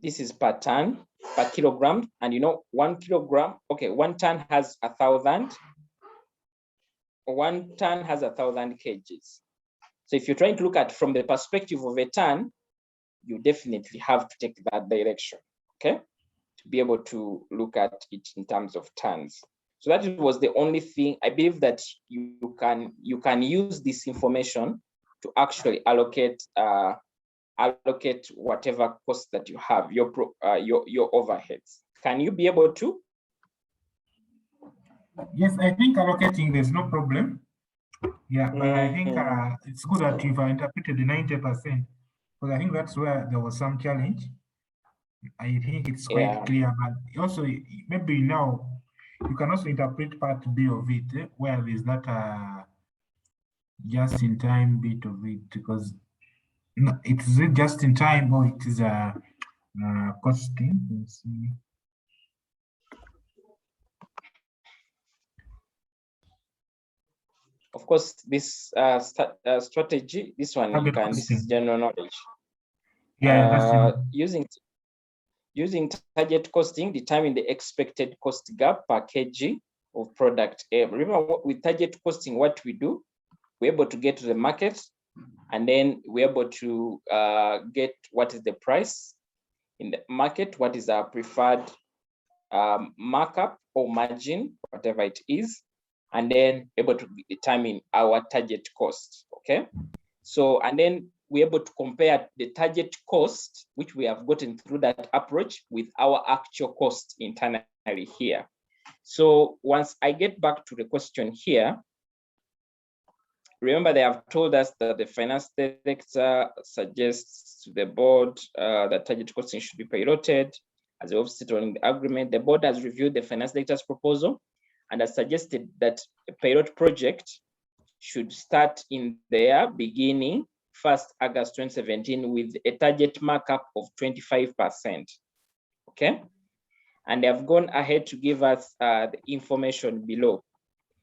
this is per ton, per kilogram, and 1 kilogram, okay, 1 ton has 1,000. 1 ton has 1,000 kgs. So if you're trying to look at from the perspective of a ton, you definitely have to take that direction, okay, to be able to look at it in terms of tons. So that was the only thing. I believe that you can use this information to actually allocate whatever cost that you have, your overheads. Can you be able to? Yes, I think allocating there's no problem. Yeah, but I think it's good that you've interpreted the 90%, because I think that's where there was some challenge. I think it's quite clear, but also maybe now you can also interpret part B of it, where there's that just in time bit of it, because it's just in time or it is a costing. Let's see. Of course, this strategy, this one you can, this is general knowledge. Yeah, using target costing, determine the expected cost gap per kg of product A. Remember, with target costing, what we do, we're able to get to the market, and then we're able to get what is the price in the market, what is our preferred markup or margin, whatever it is, and then able to determine our target cost. Okay. So, and then we're able to compare the target cost, which we have gotten through that approach, with our actual cost internally here. So once I get back to the question here, remember they have told us that the finance director suggests to the board that target costing should be piloted as the offset on the agreement. The board has reviewed the finance director's proposal and has suggested that a pilot project should start in the year beginning 1st August 2017 with a target markup of 25%. Okay. And they have gone ahead to give us the information below.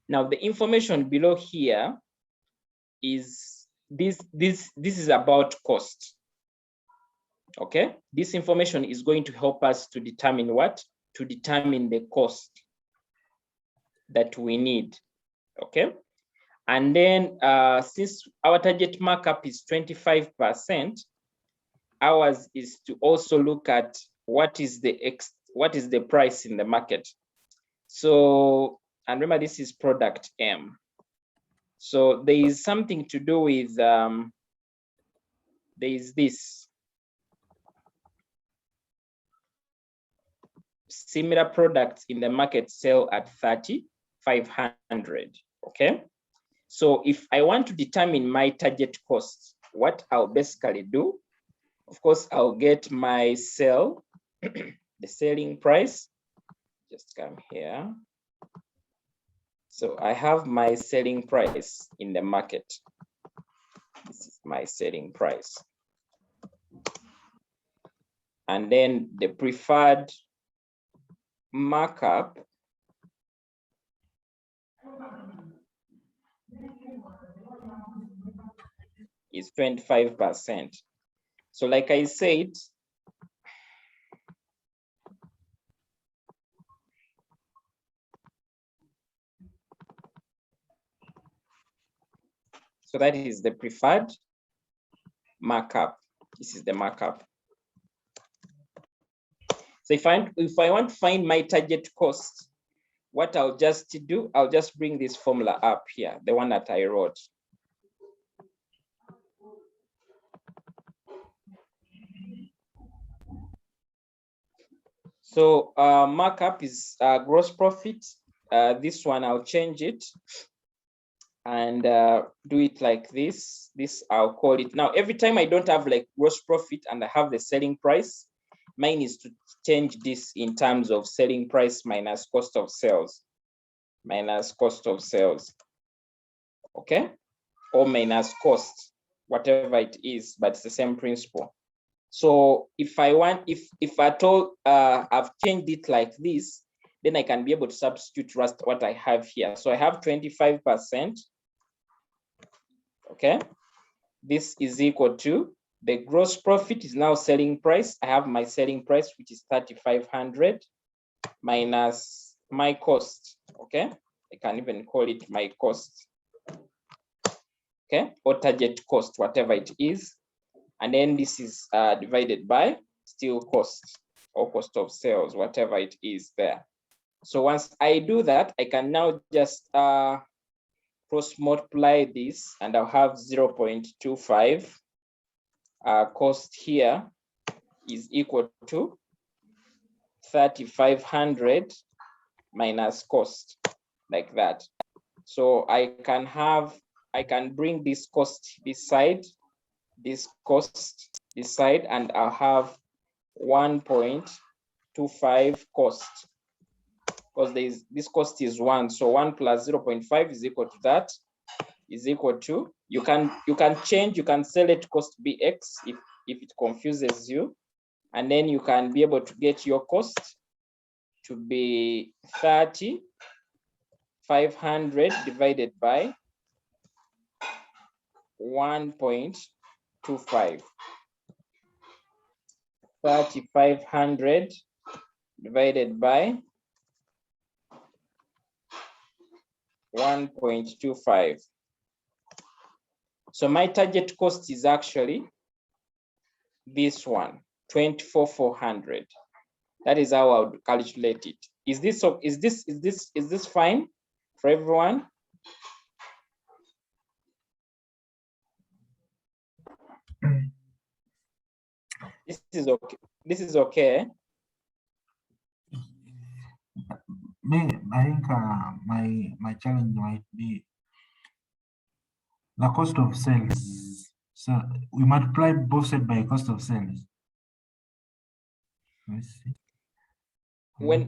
Now, the information below here is this is about cost. Okay. This information is going to help us to determine what? To determine the cost that we need. Okay. And then since our target markup is 25%, ours is to also look at what is the price in the market. So, and remember, this is product M. So there is something to do with there is this similar products in the market sell at 3,500. Okay. So if I want to determine my target cost, what I'll basically do, of course, I'll get my sell, the selling price. Just come here. So I have my selling price in the market. This is my selling price. And then the preferred markup is 25%. So like I said, so that is the preferred markup. This is the markup. So if I want to find my target cost, what I'll just do, I'll just bring this formula up here, the one that I wrote. So markup is gross profit. This one I'll change it and do it like this. This I'll call it. Now, every time I don't have like gross profit and I have the selling price, mine is to change this in terms of selling price minus cost of sales. Minus cost of sales. Okay? Or minus cost, whatever it is, but it's the same principle. So if I want, if at all I've changed it like this, then I can be able to substitute what I have here. So I have 25%. Okay. This is equal to the gross profit is now selling price. I have my selling price, which is 3,500 minus my cost. Okay. I can even call it my cost. Okay. Or target cost, whatever it is. And then this is divided by still cost or cost of sales, whatever it is there. So once I do that, I can now just cross multiply this and I'll have 0.25. Cost here is equal to 3,500 minus cost, like that. So I can bring this cost this side, this cost this side, and I'll have 1.25 cost, because this cost is 1. So 1 plus 0.5 is equal to that, is equal to, you can change, you can select cost bx if it confuses you, and then you can be able to get your cost to be 3,500 divided by 1.25. 3,500 divided by 1.25. So my target cost is actually this one, 24,400. That is how I would calculate it. Is this fine for everyone? This is okay. This is okay. Me, I think my challenge might be the cost of sales. So we multiply both sides by cost of sales. Let's see. When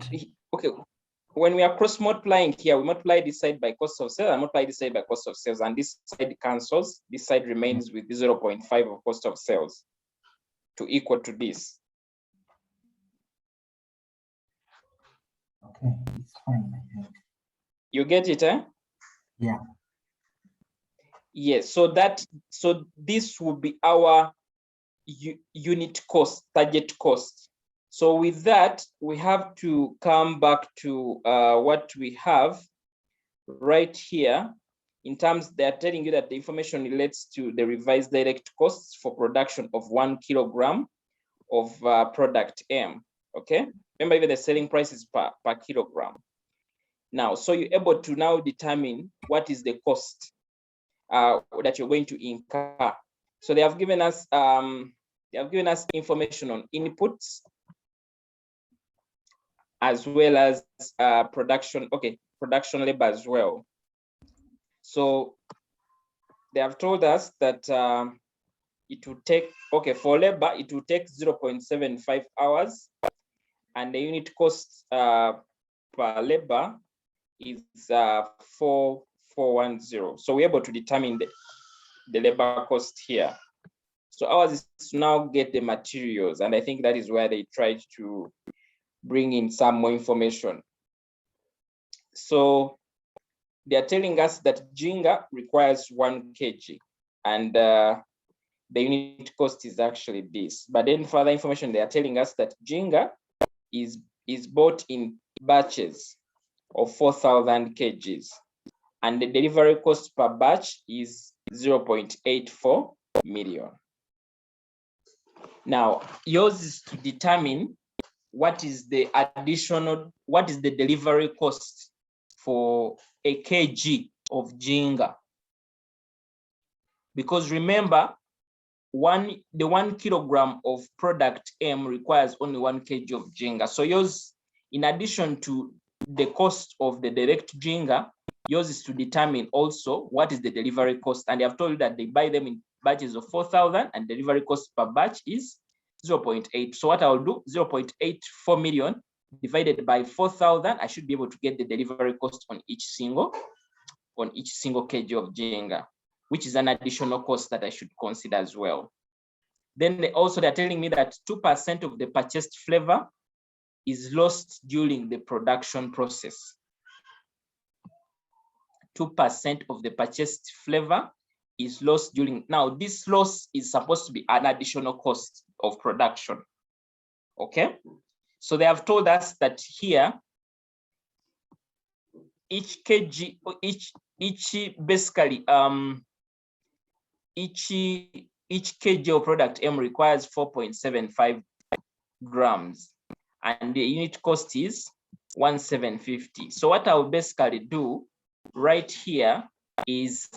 we are cross multiplying here, we multiply this side by cost of sales and multiply this side by cost of sales, and this side cancels. This side remains with 0.5 of cost of sales to equal to this. Okay, it's fine. You get it, eh? Yeah. Yes. So this will be our unit cost, target cost. So with that, we have to come back to what we have right here. In terms, they're telling you that the information relates to the revised direct costs for production of 1 kilogram of product M. Okay, remember, even the selling price is per kilogram. Now, so you're able to now determine what is the cost that you're going to incur. So they have given us information on inputs as well as production. Okay, production labor as well. So they have told us that it will take, okay, for labor, it will take 0.75 hours, and the unit cost per labor is 4410. So we're able to determine the labor cost here. So ours is to now get the materials, and I think that is where they tried to bring in some more information. So they are telling us that Jinga requires 1 kg, and the unit cost is actually this. But then further information, they are telling us that Jinga is bought in batches of 4,000 kgs, and the delivery cost per batch is 0.84 million. Now, yours is to determine what is the delivery cost for a kg of Jinga. Because remember, the 1 kilogram of product M requires only 1 kg of Jinga. So yours, in addition to the cost of the direct Jinga, yours is to determine also what is the delivery cost. And they have told you that they buy them in batches of 4,000 and delivery cost per batch is 0.8. So what I will do, 0.84 million divided by 4,000, I should be able to get the delivery cost on each single kg of Jinga, which is an additional cost that I should consider as well. Then they're telling me that 2% of the purchased flavor is lost during the production process. 2% of the purchased flavor is lost during. Now, this loss is supposed to be an additional cost of production. Okay, so they have told us that here, each kg, each kg of product M requires 4.75 grams, and the unit cost is 1,750. So what I will basically do right here is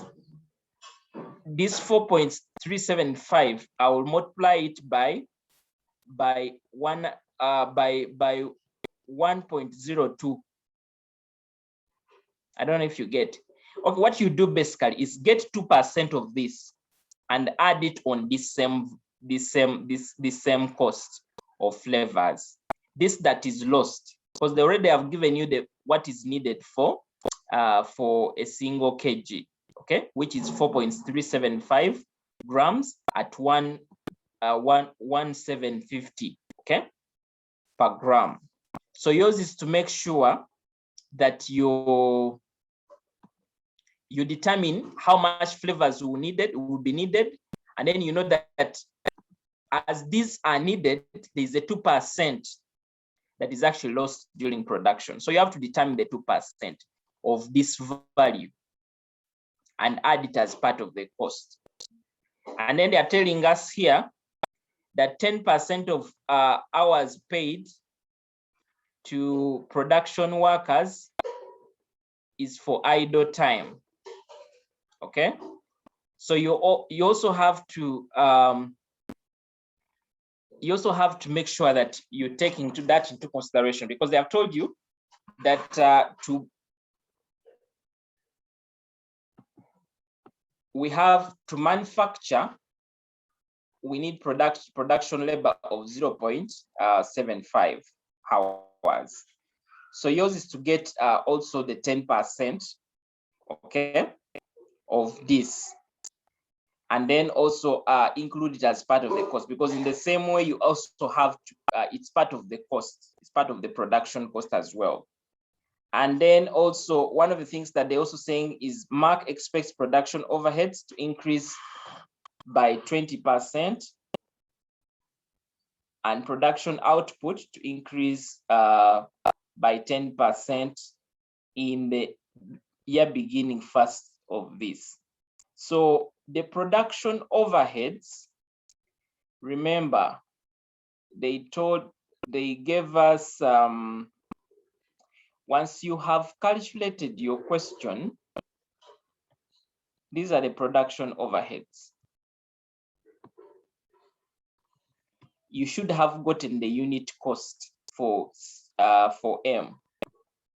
this 4.375, I will multiply it by 1.02. I don't know if you get. Okay, what you do basically is get 2% of this and add it on this same cost of flavors. This that is lost, because they already have given you what is needed for a single kg, okay, which is 4.375 grams at 1,750, okay, per gram. So yours is to make sure that you determine how much flavors will be needed, and then you know that as these are needed, there's a 2% that is actually lost during production. So you have to determine the 2% of this value and add it as part of the cost. And then they are telling us here that 10% of hours paid to production workers is for idle time. Okay, so you also have to make sure that you're taking that into consideration, because they have told you that we have to manufacture, we need production labor of 0.75 hours. So yours is to get also the 10%, okay, of this, and then also include it as part of the cost, because in the same way you also have to, it's part of the cost, it's part of the production cost as well. And then also one of the things that they're also saying is Mark expects production overheads to increase by 20% and production output to increase by 10% in the year beginning first of this. So the production overheads, remember, they gave us, once you have calculated your question, these are the production overheads. You should have gotten the unit cost for M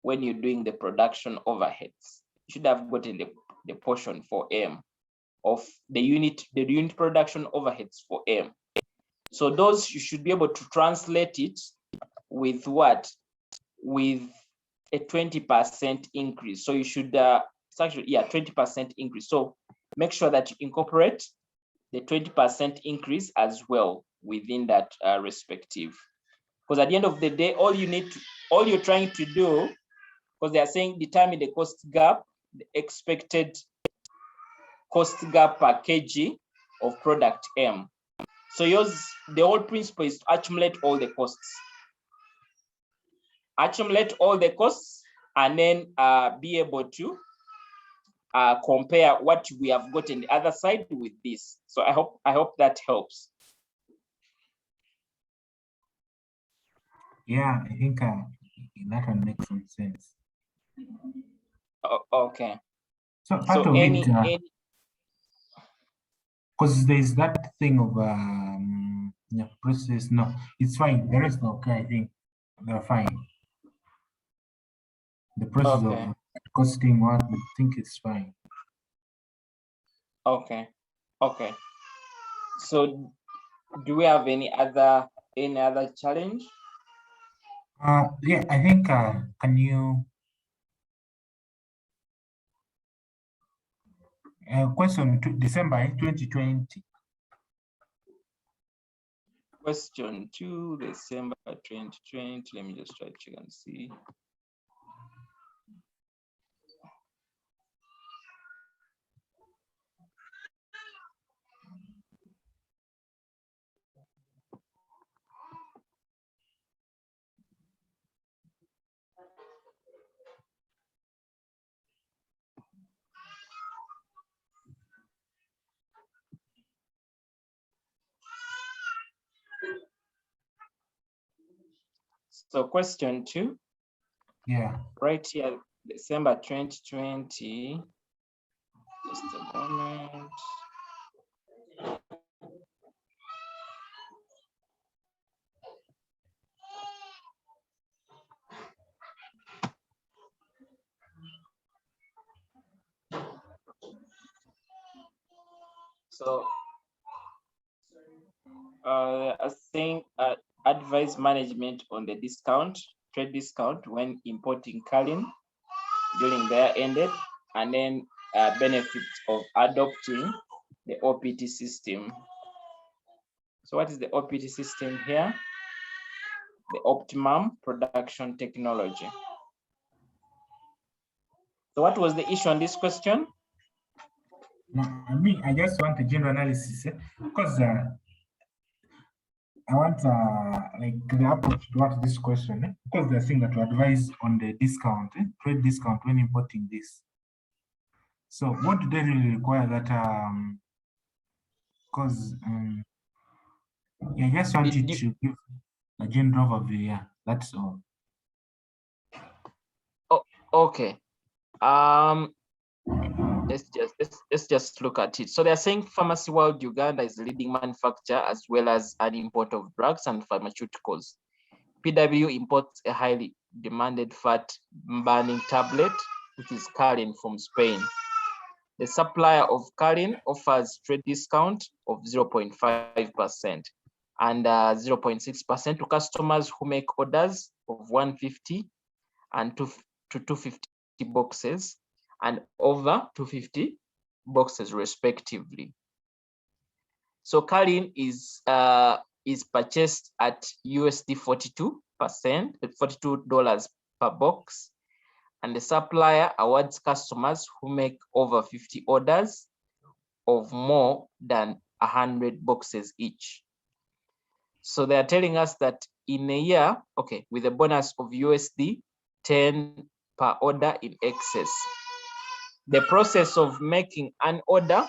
when you're doing the production overheads. You should have gotten the portion for M of the unit production overheads for M. So those you should be able to translate it with what? With a 20% increase. So you should, it's actually, yeah, 20% increase. So make sure that you incorporate the 20% increase as well within that respective. Because at the end of the day, all you're trying to do, because they are saying determine the cost gap, the expected cost gap per kg of product M. So the whole principle is to accumulate all the costs. Accumulate all the costs and then be able to compare what we have got on the other side with this. So I hope that helps. Yeah, I think that one makes some sense. Okay. So part of it, because there's that thing of yeah, process. No, it's fine. The rest okay. I think they're fine. The process of costing one, I think it's fine. Okay. Okay. So do we have any other challenge? Yeah, I think can you question to December 2020. Question 2, December 2020. Let me just try to check and see. So question 2. Yeah. Right here, December 2020. Just a moment. So I think advise management on the trade discount when importing Kalin during their ended, and then benefits of adopting the OPT system. So what is the OPT system here? The optimum production technology. So what was the issue on this question? No, I just want a general analysis because I want like the approach towards this question because they're saying that to advise on the discount, trade discount when importing this. So what do they really require that because yeah, I just wanted to give a general overview, yeah, that's all. Oh, okay. Let's just look at it. So they're saying Pharmacy World Uganda is the leading manufacturer as well as an importer of drugs and pharmaceuticals. PW imports a highly demanded fat burning tablet, which is Kalin from Spain. The supplier of Kalin offers trade discount of 0.5% and 0.6% to customers who make orders of 150 and to 250 boxes and over 250 boxes respectively. So Kalin is purchased at USD 42%, $42 per box, and the supplier awards customers who make over 50 orders of more than 100 boxes each. So they are telling us that in a year, okay, with a bonus of USD 10 per order in excess. The process of making an order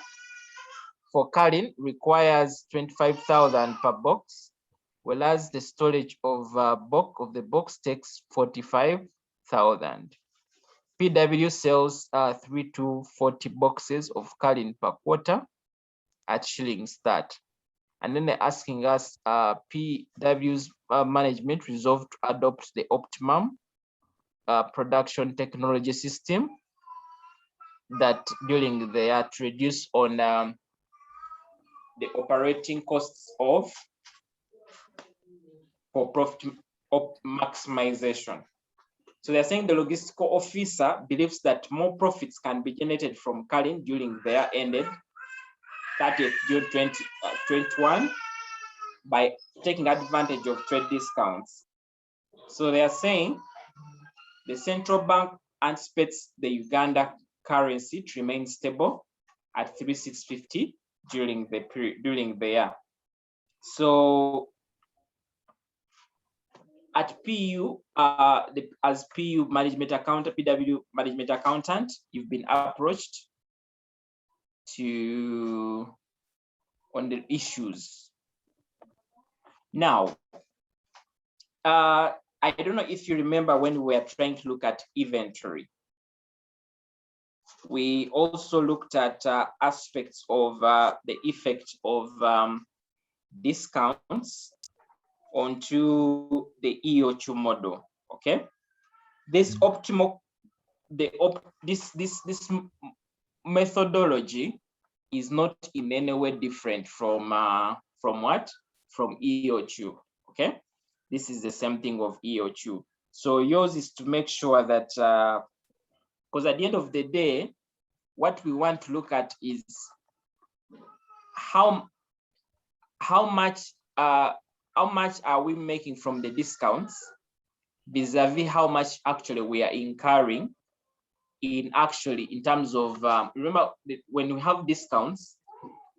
for Kalin requires 25,000 per box, whereas the storage of the box takes 45,000. PW sells 3 to 40 boxes of Kalin per quarter at shilling start. And then they're asking us, PW's management resolved to adopt the optimum production technology system that during the year to reduce on the operating costs for profit maximization. So they're saying the logistical officer believes that more profits can be generated from Kalin during their ended 30th June 2021 by taking advantage of trade discounts. So they are saying the central bank anticipates the Uganda currency to remain stable at 3,650 during the period during the year. So at PU, as PU management accountant, PW management accountant, you've been approached on the issues. Now, I don't know if you remember when we were trying to look at inventory. We also looked at aspects of the effect of discounts onto the EOQ model. Okay, this optimal, this methodology is not in any way different from what? From EOQ. Okay, this is the same thing of EOQ. So yours is to make sure that because at the end of the day, what we want to look at is how much are we making from the discounts vis-a-vis how much actually we are incurring in terms of remember when we have discounts,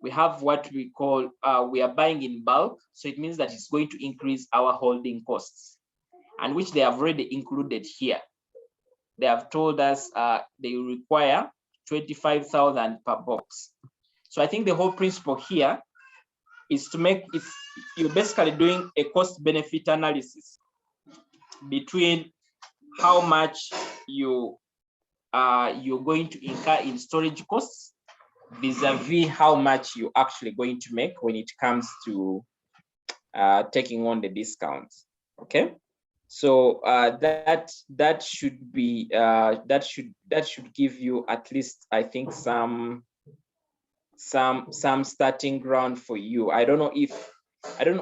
we have what we call we are buying in bulk, so it means that it's going to increase our holding costs, and which they have already included here. They have told us they require 25,000 per box. So I think the whole principle here is to make it, you're basically doing a cost benefit analysis between how much you're going to incur in storage costs vis-a-vis how much you're actually going to make when it comes to taking on the discounts. Okay, so that should be that should give you at least, I think, some starting ground for you. I don't know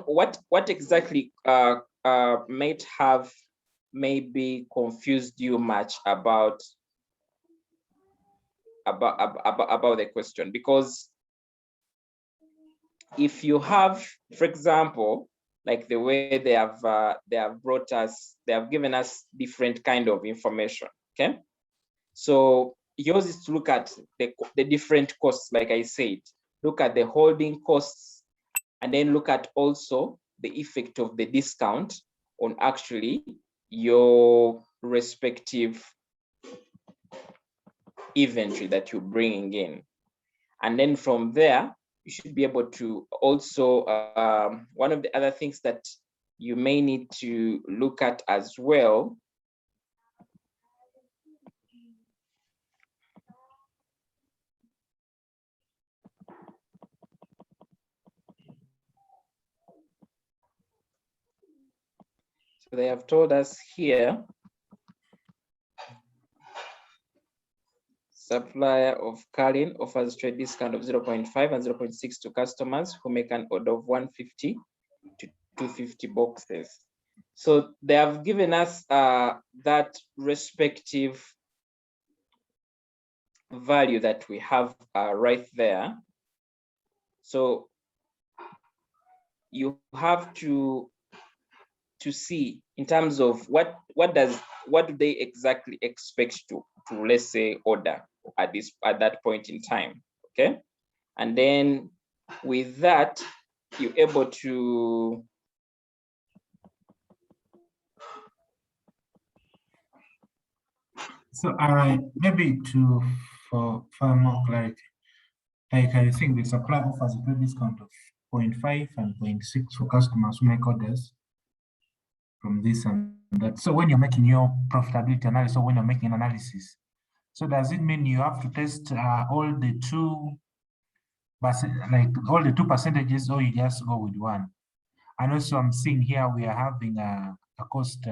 what exactly might have maybe confused you much about the question, because if you have, for example, like the way they have brought us, they have given us different kind of information. Okay, so yours is to look at the different costs, like I said, look at the holding costs, and then look at also the effect of the discount on actually your respective inventory that you're bringing in. And then from there, you should be able to also, one of the other things that you may need to look at as well so they have told us here, supplier of Kalin offers trade discount of 0.5 and 0.6 to customers who make an order of 150 to 250 boxes. So they have given us that respective value that we have right there. So you have to see in terms of what do they exactly expect to let's say order at that point in time. Okay, and then with that you're able to So maybe for more clarity, like I think the supplier offers a trade discount of 0.5 and 0.6 for customers who make orders from this and that. So when you're making your profitability analysis, or when you're making an analysis, so does it mean you have to test all the two, like all the 2 percentages, or you just go with one? And also I'm seeing here we are having a cost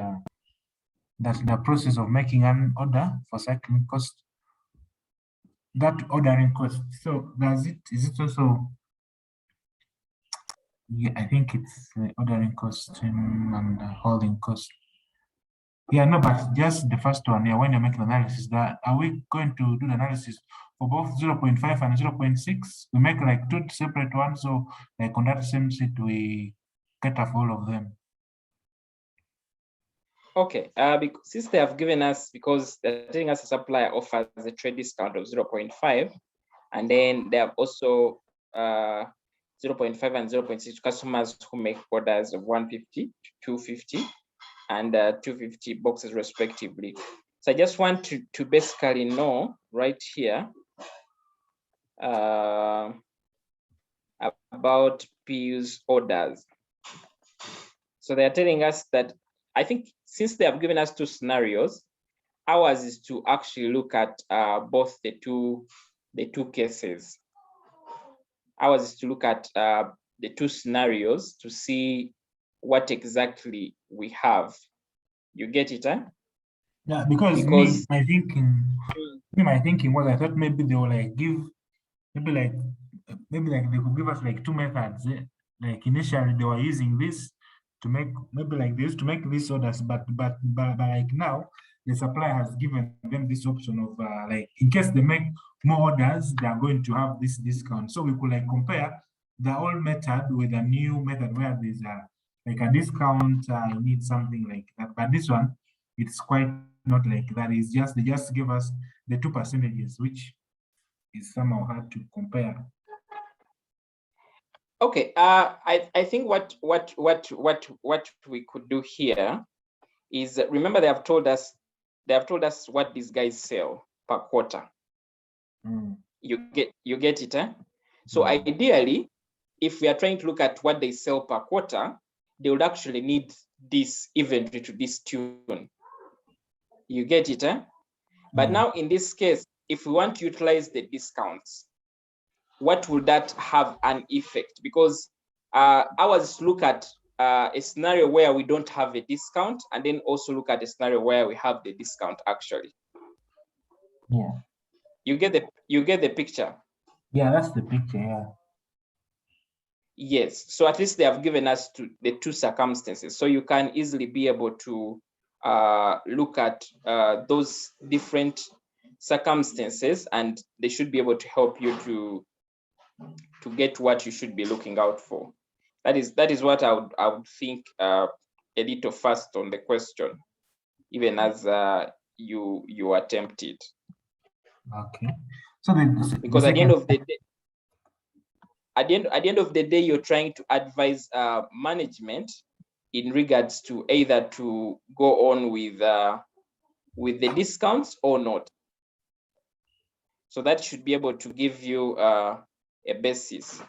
that's the process of making an order for cycling cost, that ordering cost. So is it also, yeah, I think it's ordering cost and holding cost. Yeah, no, but just the first one, yeah, when you're making analysis, that are we going to do the analysis for both 0.5 and 0.6? We make like two separate ones, so like on that same sheet, we cater for all of them. Okay, since they have given us, because they're telling us a supplier offers a trade discount of 0.5, and then they have also 0.5 and 0.6 customers who make orders of 150 to 250 and 250 boxes respectively. So I just want to basically know right here about PU's orders. So they are telling us that, I think since they have given us two scenarios, ours is to actually look at both the two cases. Ours is to look at the two scenarios to see what exactly we have. You get it, huh? Yeah, because my thinking was I thought maybe they will like give maybe like they could give us like two methods. Like initially they were using this to make maybe like they used to make these orders, but like now the supplier has given them this option of like in case they make more orders, they are going to have this discount. So we could like compare the old method with a new method where there's like a discount. I need something like that, but this one it's quite not like that. It's just they just give us the 2 percentages, which is somehow hard to compare. Okay, I think what we could do here is remember they have told us what these guys sell per quarter. You get it, huh? So ideally, if we are trying to look at what they sell per quarter, they would actually need this inventory to this tune. You get it, huh? But now in this case, if we want to utilize the discounts, what would that have an effect? Because ours look at a scenario where we don't have a discount, and then also look at a scenario where we have the discount actually. Yeah. You get the picture? Yeah, that's the picture, yeah. Yes, so at least they have given us the two circumstances, so you can easily be able to look at those different circumstances, and they should be able to help you to get what you should be looking out for. That is what I would think a little fast on the question, even as you attempt it. Okay. So because at the end of the day, at the end of the day, you're trying to advise management in regards to either to go on with the discounts or not. So that should be able to give you a basis.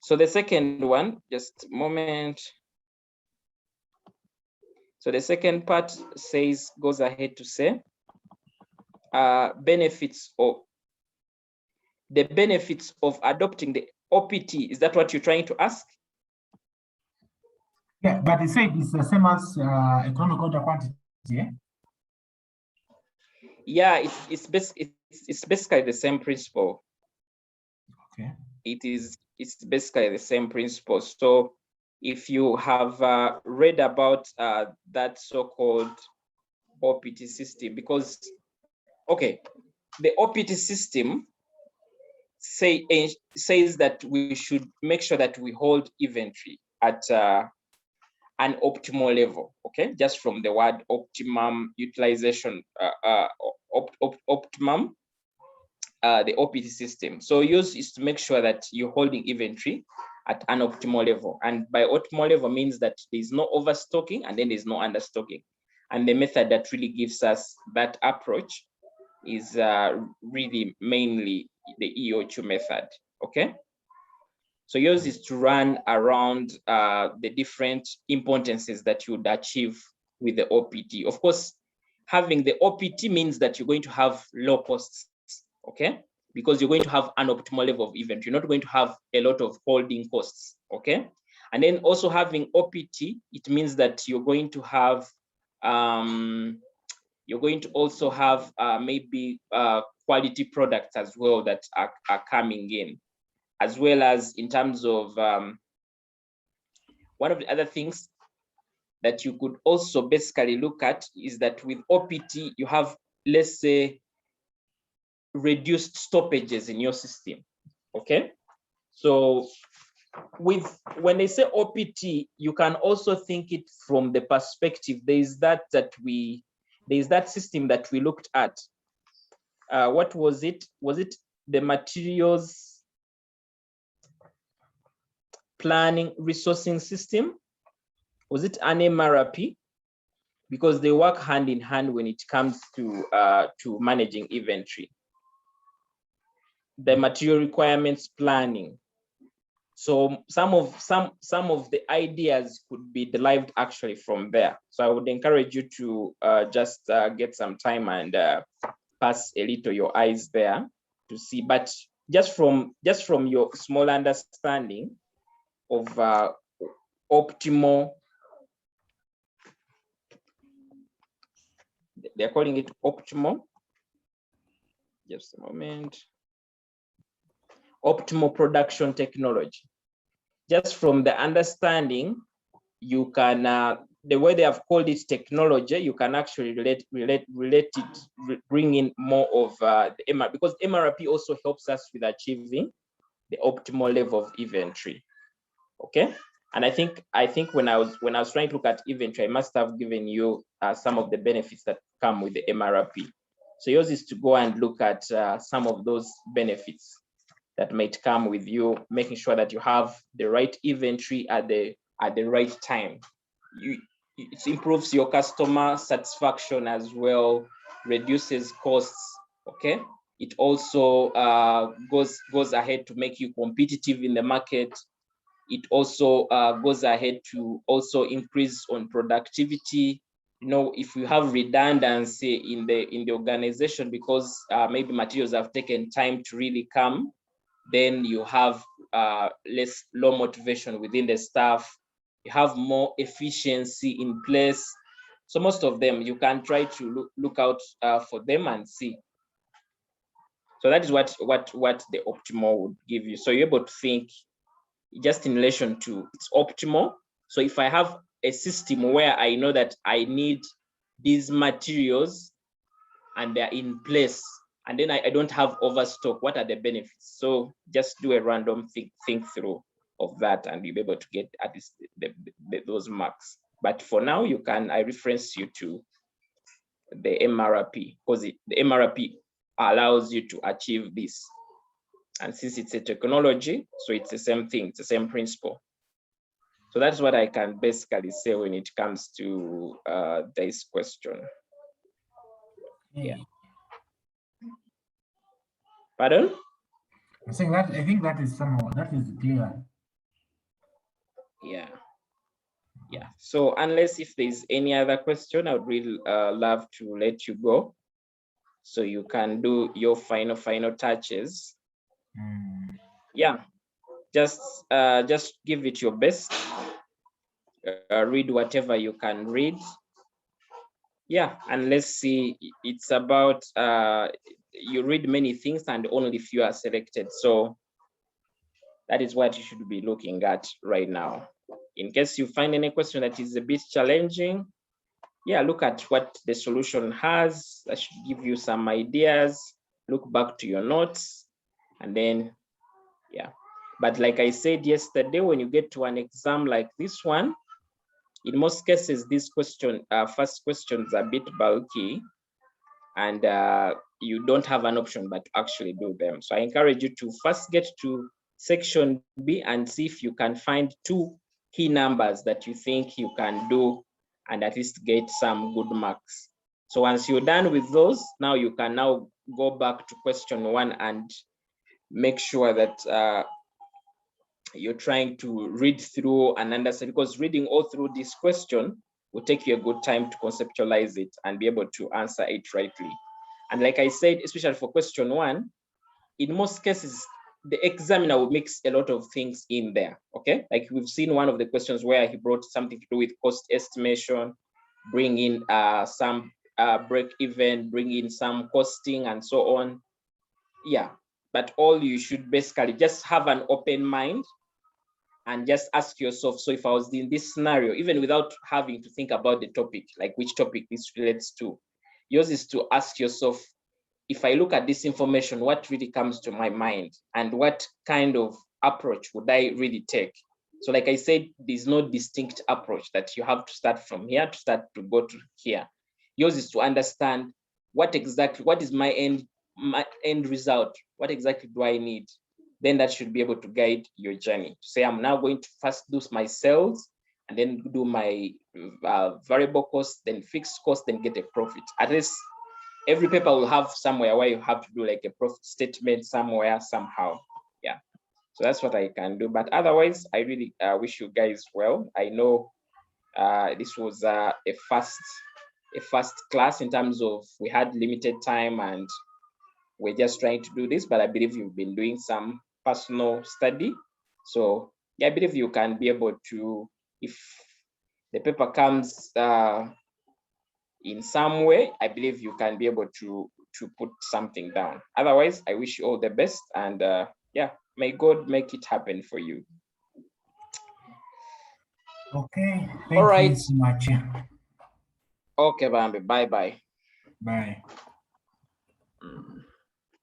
So the second one, just a moment. So the second part goes ahead to say benefits of adopting the OPT. Is that what you're trying to ask? Yeah, but it said it's the same as economic order quantity, yeah? Yeah, it's basically the same principle. Okay. It's basically the same principle. So if you have read about that so-called OPT system, because okay, the OPT system says that we should make sure that we hold inventory at an optimal level, okay? Just from the word optimum utilization, optimum, the OPT system. So yours is to make sure that you're holding inventory at an optimal level. And by optimal level means that there's no overstocking and then there's no understocking. And the method that really gives us that approach is really mainly the EO2 method, okay? So yours is to run around the different importances that you would achieve with the OPT. Of course, having the OPT means that you're going to have low costs, okay? Because you're going to have an optimal level of event. You're not going to have a lot of holding costs, okay? And then also having OPT, it means that you're going to have, you're going to also have maybe quality products as well that are coming in, as well as in terms of one of the other things that you could also basically look at is that with OPT, you have, let's say, reduced stoppages in your system, okay? So when they say OPT, you can also think it from the perspective, there's that system that we looked at. What was it? Was it the materials planning resourcing system? Was it an MRP? Because they work hand in hand when it comes to managing inventory. The material requirements planning. So some of the ideas could be derived actually from there. So I would encourage you to just get some time and pass a little your eyes there to see. But just from your small understanding of optimal, they're calling it optimal. Just a moment. Optimal production technology. Just from the understanding, you can, the way they have called it technology, you can actually relate it, bring in more of the MRP, because MRP also helps us with achieving the optimal level of inventory. Okay, and I think when I was trying to look at inventory, I must have given you some of the benefits that come with the MRP. So yours is to go and look at some of those benefits that might come with you, making sure that you have the right inventory at the right time. It improves your customer satisfaction as well, reduces costs. Okay, it also goes ahead to make you competitive in the market. It also goes ahead to also increase on productivity. You know, if you have redundancy in the organization because maybe materials have taken time to really come, then you have low motivation within the staff. You have more efficiency in place. So most of them, you can try to look out for them and see. So that is what the optimal would give you. So you're able to think just in relation to its optimal. So if I have a system where I know that I need these materials and they're in place, and then I don't have overstock, what are the benefits? So just do a random think through of that, and you'll be able to get at least those marks. But for now, I reference you to the MRP, because the MRP allows you to achieve this. And since it's a technology, so it's the same thing, it's the same principle. So that's what I can basically say when it comes to this question. Yeah. Pardon? I'm saying that I think that is clear. Yeah. Yeah. So unless if there's any other question, I would really love to let you go, so you can do your final touches. Yeah. Just give it your best. Read whatever you can read. Yeah, and let's see. It's about you read many things and only few are selected. So that is what you should be looking at right now. In case you find any question that is a bit challenging, yeah, look at what the solution has. That should give you some ideas. Look back to your notes, and then, yeah. But like I said yesterday, when you get to an exam like this one, in most cases, these first questions are a bit bulky, and you don't have an option but to actually do them. So I encourage you to first get to section B and see if you can find 2 key numbers that you think you can do and at least get some good marks. So once you're done with those, now you can now go back to question 1 and make sure that you're trying to read through and understand, because reading all through this question will take you a good time to conceptualize it and be able to answer it rightly. And like I said, especially for question 1, in most cases, the examiner will mix a lot of things in there, okay? Like we've seen one of the questions where he brought something to do with cost estimation, bring in some break even, bring in some costing and so on. Yeah, but all you should basically just have an open mind and just ask yourself, so if I was in this scenario, even without having to think about the topic, like which topic this relates to, yours is to ask yourself, if I look at this information, what really comes to my mind and what kind of approach would I really take? So like I said, there's no distinct approach that you have to start from here to start to go to here. Yours is to understand what is my end result? What exactly do I need? Then that should be able to guide your journey. To say, I'm now going to first do my sales and then do my variable cost, then fixed cost, then get a profit. At least every paper will have somewhere where you have to do like a profit statement somewhere, somehow. Yeah. So that's what I can do. But otherwise, I really wish you guys well. I know this was a first class in terms of we had limited time and we're just trying to do this, but I believe you've been doing some personal study. So yeah, I believe you can be able to, if the paper comes in some way, I believe you can be able to put something down. Otherwise, I wish you all the best, and yeah, may God make it happen for you. Okay, thank All right. you so much. Okay, Bambi, bye-bye. Bye.